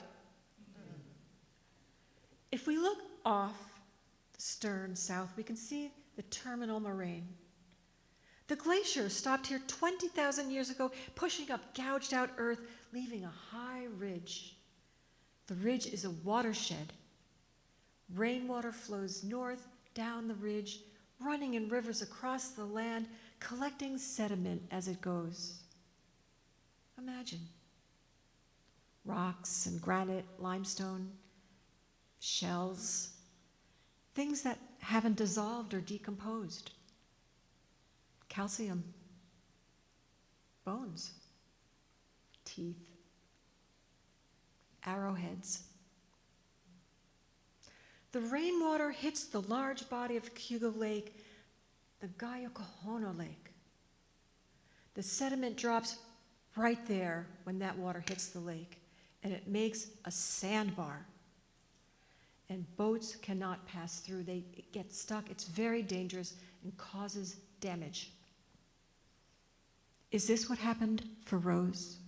If we look off the stern south, we can see the terminal moraine. The glacier stopped here 20,000 years ago, pushing up gouged out earth, leaving a high ridge. The ridge is a watershed. Rainwater flows north, down the ridge, running in rivers across the land, collecting sediment as it goes. Imagine rocks and granite, limestone, shells, things that haven't dissolved or decomposed. Calcium, bones, teeth, arrowheads. The rainwater hits the large body of Cayuga Lake, the Gayocahono Lake. The sediment drops right there when that water hits the lake, and it makes a sandbar. And boats cannot pass through. They get stuck. It's very dangerous and causes damage. Is this what happened for Rose?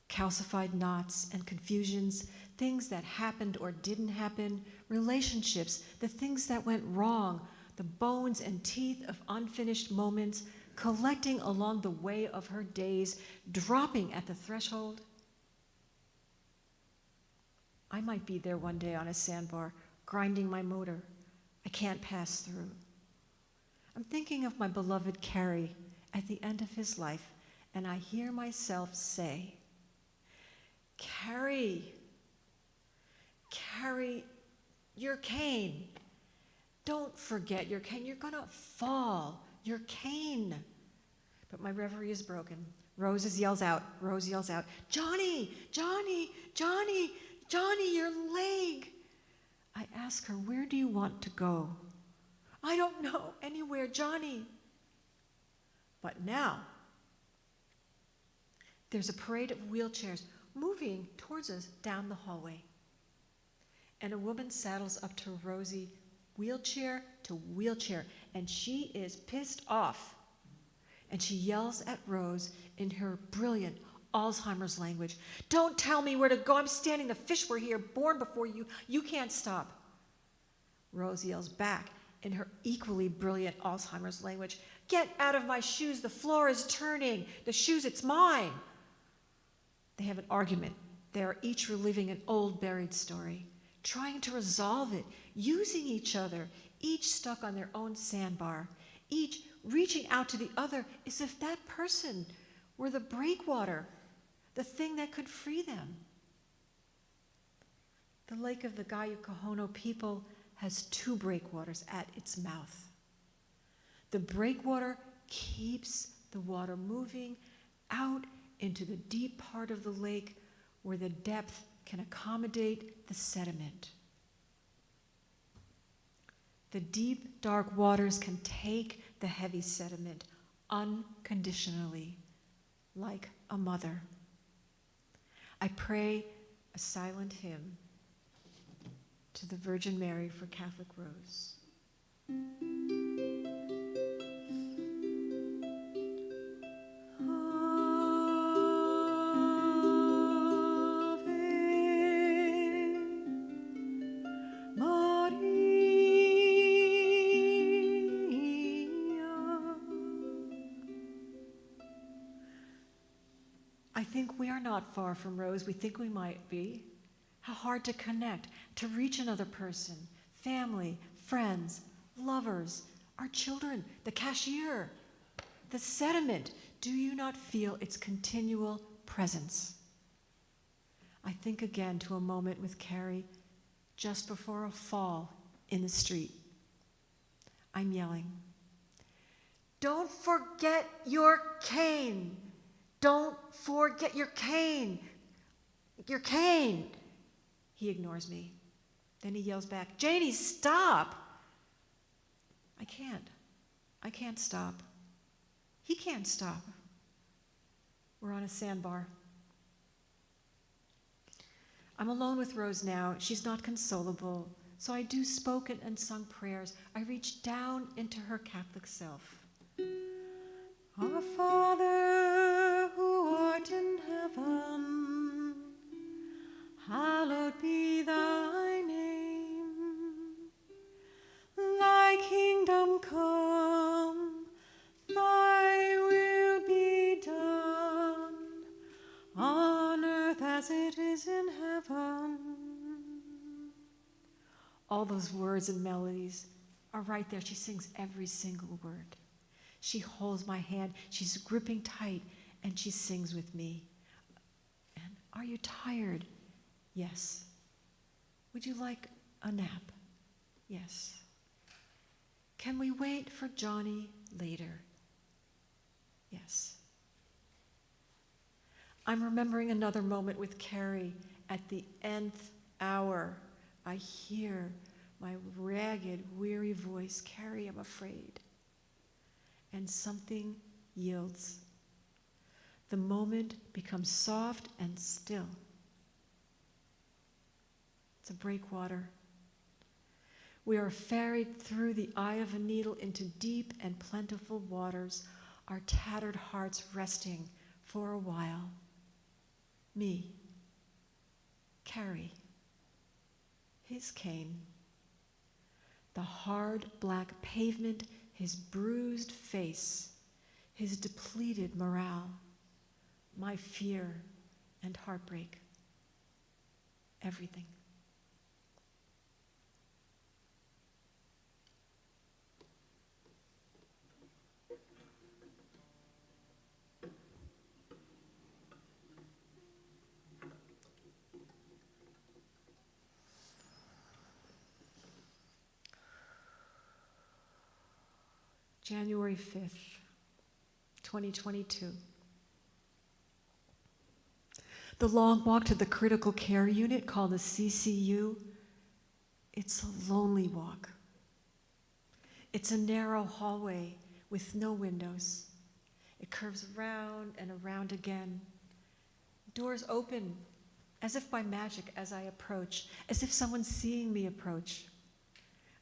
Calcified knots and confusions, things that happened or didn't happen, relationships, the things that went wrong, the bones and teeth of unfinished moments, collecting along the way of her days, dropping at the threshold. I might be there one day on a sandbar, grinding my motor. I can't pass through. I'm thinking of my beloved Carrie at the end of his life, and I hear myself say, Carrie, your cane. Don't forget your cane. You're gonna fall. Your cane. But my reverie is broken. Rose yells out, "Johnny, Johnny, Johnny, Johnny, your leg." I ask her, "Where do you want to go?" "I don't know, anywhere, Johnny." But now, there's a parade of wheelchairs moving towards us down the hallway. And a woman saddles up to Rosie, wheelchair to wheelchair, and she is pissed off. And she yells at Rose in her brilliant Alzheimer's language, "Don't tell me where to go. I'm standing. The fish were here, born before you. You can't stop." Rose yells back in her equally brilliant Alzheimer's language, "Get out of my shoes. The floor is turning. The shoes, it's mine." They have an argument. They are each reliving an old buried story, trying to resolve it, using each other, each stuck on their own sandbar, each reaching out to the other as if that person were the breakwater, the thing that could free them. The lake of the Gayocahono people has two breakwaters at its mouth. The breakwater keeps the water moving out into the deep part of the lake where the depth can accommodate the sediment. The deep, dark waters can take the heavy sediment unconditionally, like a mother. I pray a silent hymn to the Virgin Mary for Catholic Rose. I think we are not far from Rose. We think we might be. How hard to connect, to reach another person, family, friends, lovers, our children, the cashier, the sediment. Do you not feel its continual presence? I think again to a moment with Carrie just before a fall in the street. I'm yelling, "Don't forget your cane! Don't forget your cane! Your cane!" He ignores me. Then he yells back, "Jayne, stop!" I can't stop. He can't stop. We're on a sandbar. I'm alone with Rose now. She's not consolable. So I do spoken and sung prayers. I reach down into her Catholic self. Our Father, who art in heaven, hallowed be thy name. Thy kingdom come, thy will be done, on earth as it is in heaven. All those words and melodies are right there. She sings every single word. She holds my hand. She's gripping tight, and she sings with me. And are you tired? Yes. Would you like a nap? Yes. Can we wait for Johnny later? Yes. I'm remembering another moment with Carrie at the nth hour. I hear my ragged, weary voice, "Carrie, I'm afraid." And something yields. The moment becomes soft and still. It's a breakwater. We are ferried through the eye of a needle into deep and plentiful waters, our tattered hearts resting for a while. Me, Carrie, his cane, the hard black pavement, his bruised face, his depleted morale, my fear and heartbreak, everything. January 5th, 2022. The long walk to the critical care unit called the CCU, it's a lonely walk. It's a narrow hallway with no windows. It curves around and around again. Doors open as if by magic as I approach, as if someone's seeing me approach.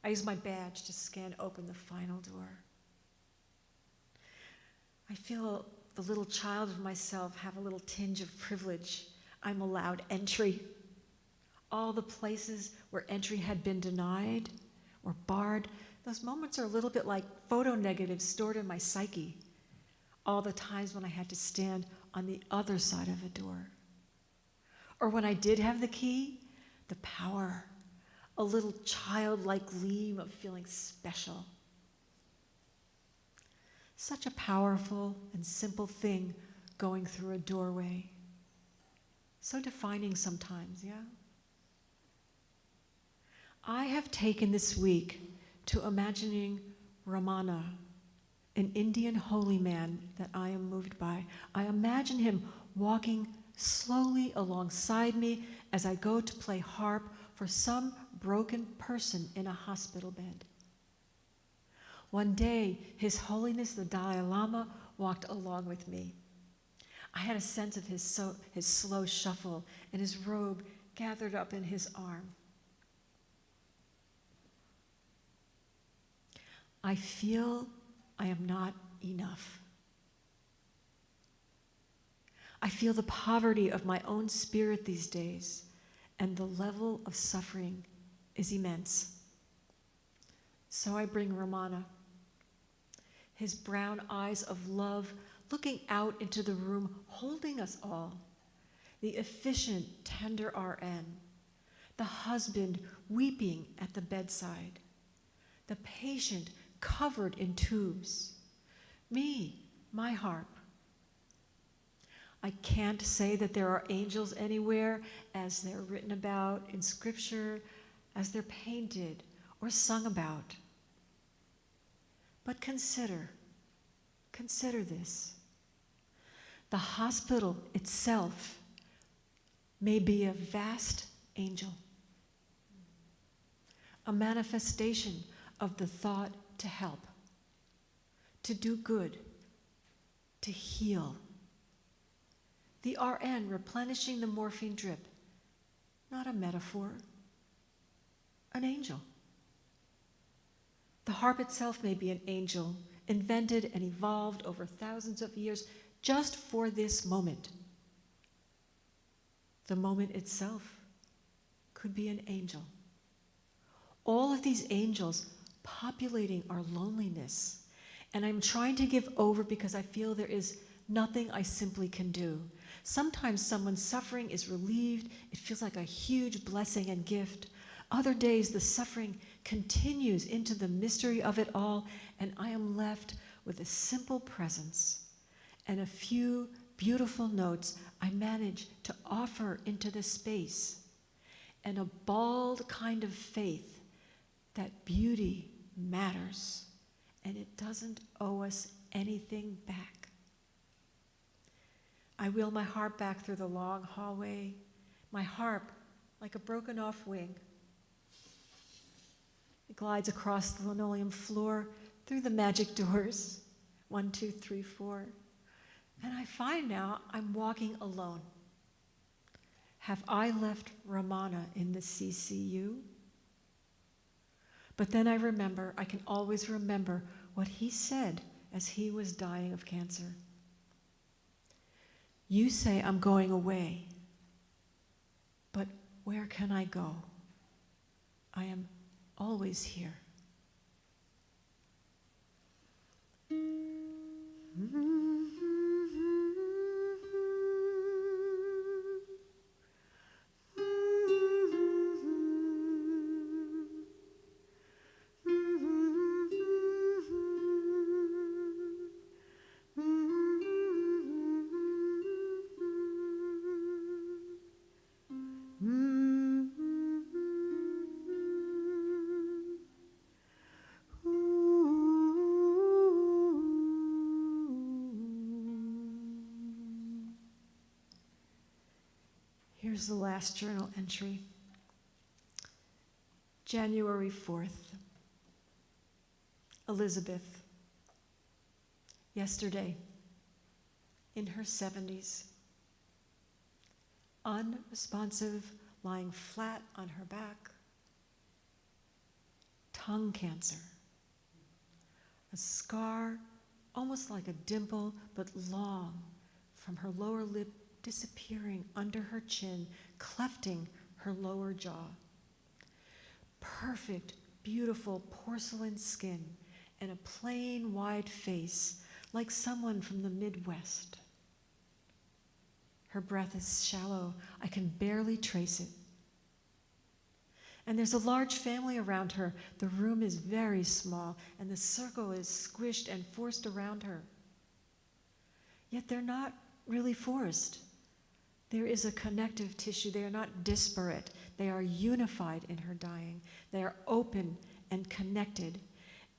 I use my badge to scan open the final door. I feel the little child of myself have a little tinge of privilege. I'm allowed entry. All the places where entry had been denied or barred, those moments are a little bit like photo negatives stored in my psyche. All the times when I had to stand on the other side of a door. Or when I did have the key, the power, a little childlike gleam of feeling special. Such a powerful and simple thing going through a doorway. So defining sometimes, yeah? I have taken this week to imagining Ramana, an Indian holy man that I am moved by. I imagine him walking slowly alongside me as I go to play harp for some broken person in a hospital bed. One day, His Holiness the Dalai Lama walked along with me. I had a sense of his slow shuffle and his robe gathered up in his arm. I feel I am not enough. I feel the poverty of my own spirit these days, and the level of suffering is immense. So I bring Ramana, his brown eyes of love looking out into the room, holding us all, the efficient, tender RN, the husband weeping at the bedside, The patient covered in tubes. Me, my harp. I can't say that there are angels anywhere as they're written about in Scripture, as they're painted or sung about. But consider this. The hospital itself may be a vast angel, a manifestation of the thought to help, to do good, to heal. The RN replenishing the morphine drip, not a metaphor, an angel. The harp itself may be an angel, invented and evolved over thousands of years just for this moment. The moment itself could be an angel. All of these angels populating our loneliness. And I'm trying to give over because I feel there is nothing I simply can do. Sometimes someone's suffering is relieved. It feels like a huge blessing and gift. Other days, the suffering continues into the mystery of it all, and I am left with a simple presence and a few beautiful notes I manage to offer into the space, and a bald kind of faith that beauty matters, and it doesn't owe us anything back. I wheel my harp back through the long hallway, my harp like a broken off wing. It glides across the linoleum floor through the magic doors, 1, 2, 3, 4. And I find now I'm walking alone. Have I left Ramana in the CCU? But then I remember, I can always remember what he said as he was dying of cancer. You say I'm going away, but where can I go? I am always here. Here's the last journal entry. January 4th. Elizabeth. Yesterday, in her 70s, unresponsive, lying flat on her back, tongue cancer, a scar almost like a dimple but long from her lower lip disappearing under her chin, clefting her lower jaw. Perfect, beautiful porcelain skin and a plain, wide face like someone from the Midwest. Her breath is shallow. I can barely trace it. And there's a large family around her. The room is very small, and the circle is squished and forced around her. Yet they're not really forced. There is a connective tissue. They are not disparate. They are unified in her dying. They are open and connected.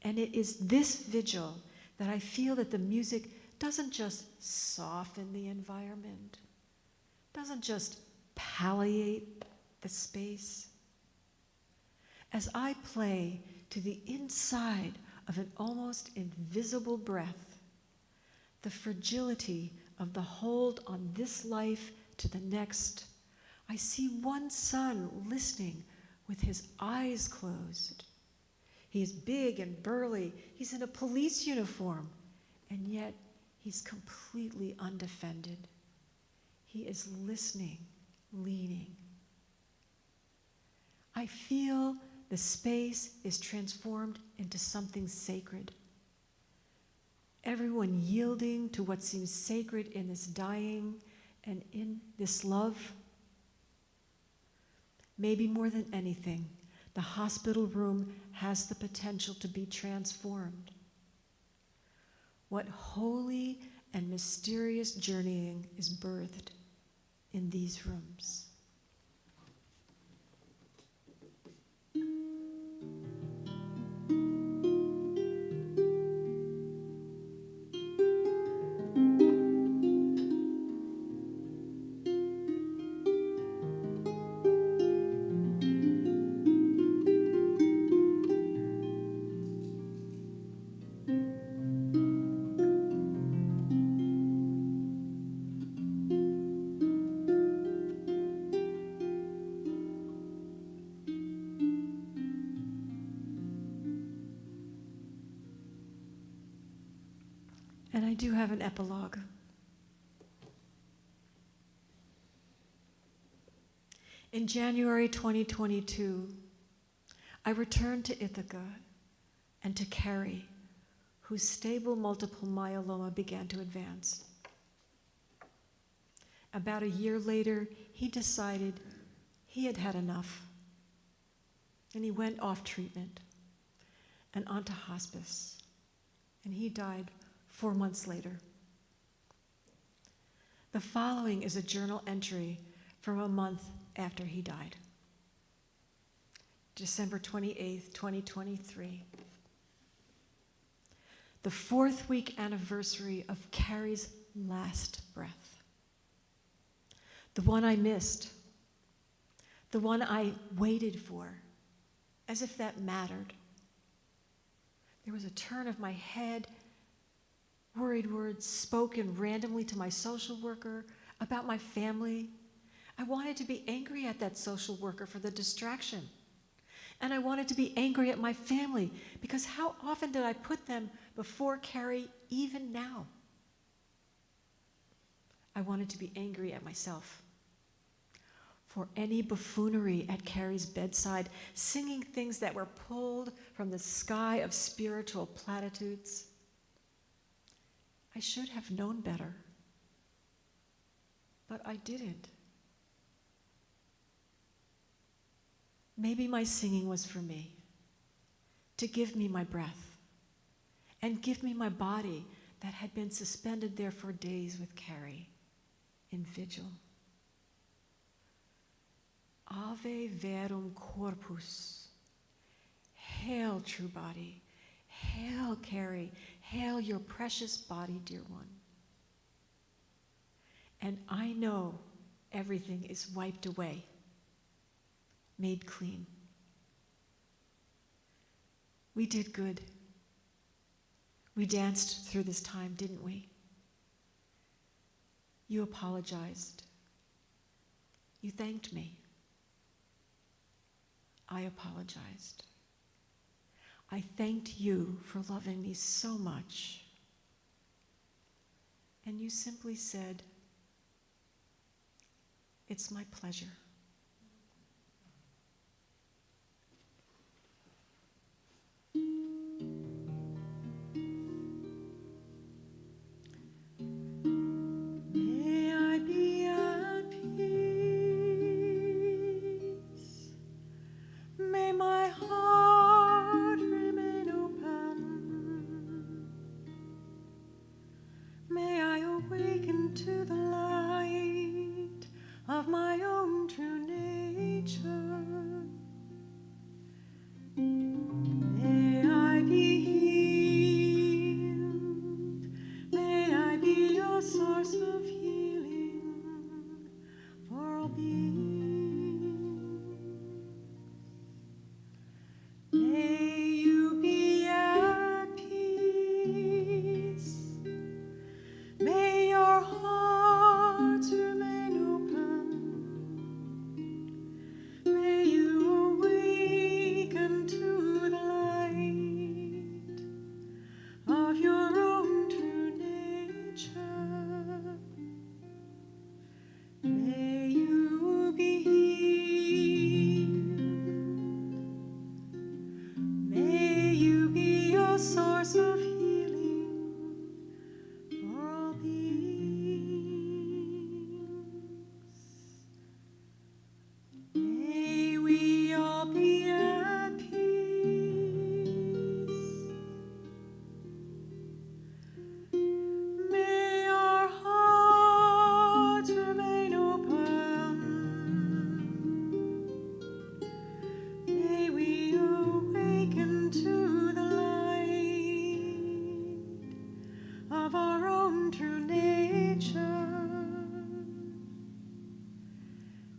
And it is this vigil that I feel that the music doesn't just soften the environment, doesn't just palliate the space. As I play to the inside of an almost invisible breath, the fragility of the hold on this life to the next, I see one son listening with his eyes closed. He is big and burly. He's in a police uniform, and yet he's completely undefended. He is listening, leaning. I feel the space is transformed into something sacred. Everyone yielding to what seems sacred in this dying and in this love. Maybe more than anything, the hospital room has the potential to be transformed. What holy and mysterious journeying is birthed in these rooms. And I do have an epilogue. In January 2022, I returned to Ithaca and to Carrie, whose stable multiple myeloma began to advance. About a year later, he decided he had had enough, and he went off treatment and onto hospice, and he died 4 months later. The following is a journal entry from a month after he died. December 28th, 2023. The 4th week anniversary of Carrie's last breath. The one I missed. The one I waited for, as if that mattered. There was a turn of my head, worried words spoken randomly to my social worker about my family. I wanted to be angry at that social worker for the distraction. And I wanted to be angry at my family because how often did I put them before Carrie even now? I wanted to be angry at myself for any buffoonery at Carrie's bedside, singing things that were pulled from the sky of spiritual platitudes. I should have known better, but I didn't. Maybe my singing was for me, to give me my breath, and give me my body that had been suspended there for days with Carrie in vigil. Ave verum corpus. Hail, true body. Hail, Carrie. Hail your precious body, dear one. And I know everything is wiped away, made clean. We did good. We danced through this time, didn't we? You apologized. You thanked me. I apologized. I thanked you for loving me so much. And you simply said, "It's my pleasure." May I be at peace. May my heart remain open. May I awaken to the light of my own truth. of our own true nature.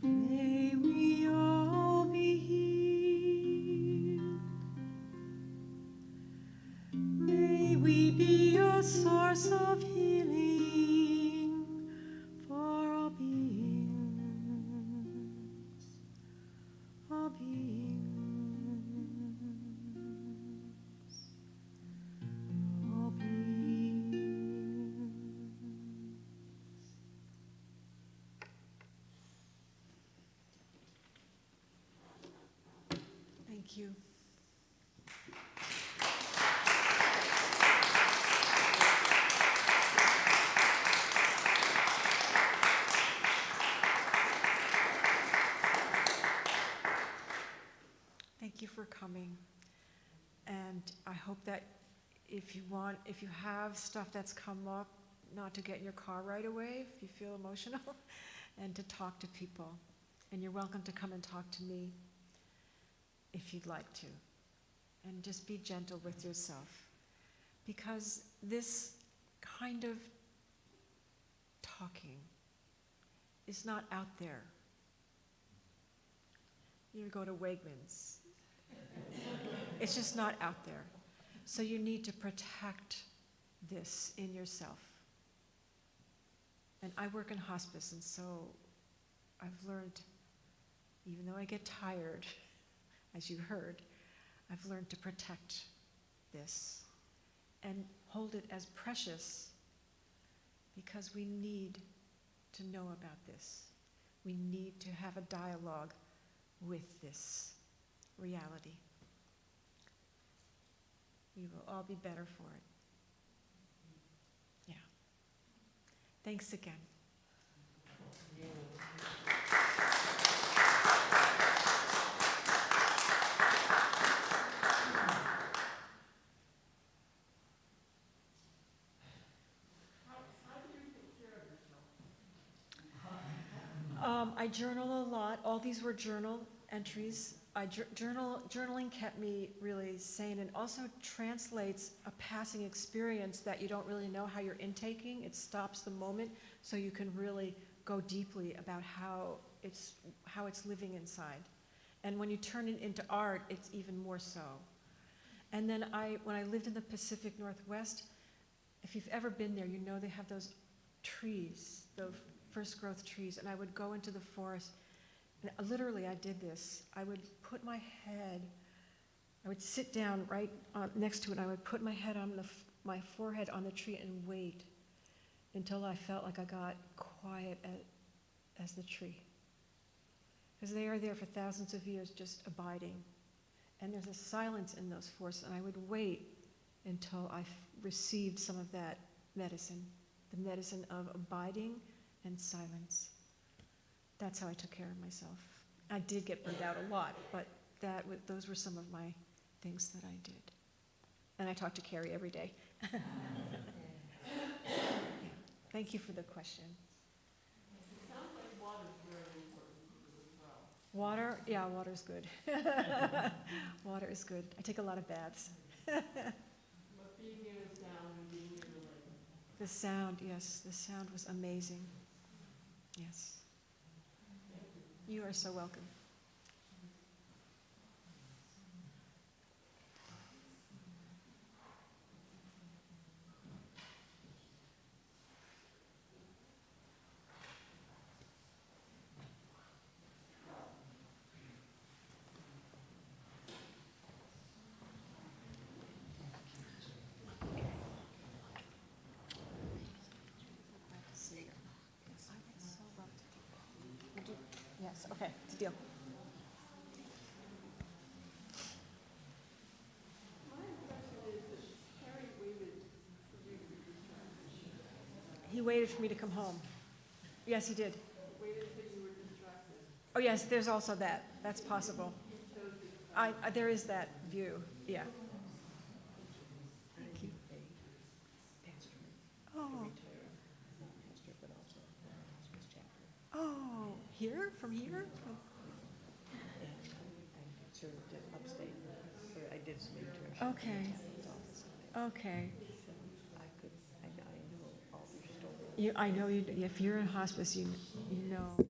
May we all be healed. May we be a source of healing for all beings, all beings, all beings. Thank you. Thank you for coming. And I hope that if you have stuff that's come up, not to get in your car right away if you feel emotional, and to talk to people. And you're welcome to come and talk to me if you'd like to. And just be gentle with yourself. Because this kind of talking is not out there. You go to Wegmans. It's just not out there. So you need to protect this in yourself. And I work in hospice, and so I've learned, even though I get tired, as you heard, I've learned to protect this and hold it as precious, because we need to know about this. We need to have a dialogue with this reality. We will all be better for it. Yeah. Thanks again. I journal a lot. All these were journal entries. Journaling kept me really sane, and also translates a passing experience that you don't really know how you're intaking. It stops the moment, so you can really go deeply about how it's living inside. And when you turn it into art, it's even more so. And then when I lived in the Pacific Northwest, if you've ever been there, you know they have those trees, the first growth trees, and I would go into the forest. And literally, I did this. I would put my head, I would sit down right next to it, and I would put my head on my forehead on the tree and wait until I felt like I got quiet as the tree. Because they are there for thousands of years just abiding. And there's a silence in those forests, and I would wait until I received some of that medicine, the medicine of abiding and silence. That's how I took care of myself. I did get burned out a lot, but those were some of my things that I did. And I talk to Carrie every day. Yeah. Thank you for the question. It sounds like water's very important to you as well. Water? Yeah, water's good. Water is good. I take a lot of baths. But being near the sound and being near the lake. The sound, yes, the sound was amazing. Yes. You are so welcome. Yes, okay, it's a deal. My impression is that Harry waited for you to be distracted. He waited for me to come home. Yes, he did. Waited till you were distracted. Oh, yes, there's also that. That's possible. He chose to There is that view, yeah. Thank you. Oh. Oh, here? From here? Sort of did upstate, so I did speak to her. Okay. Okay. So I I know you, if you're in hospice, you know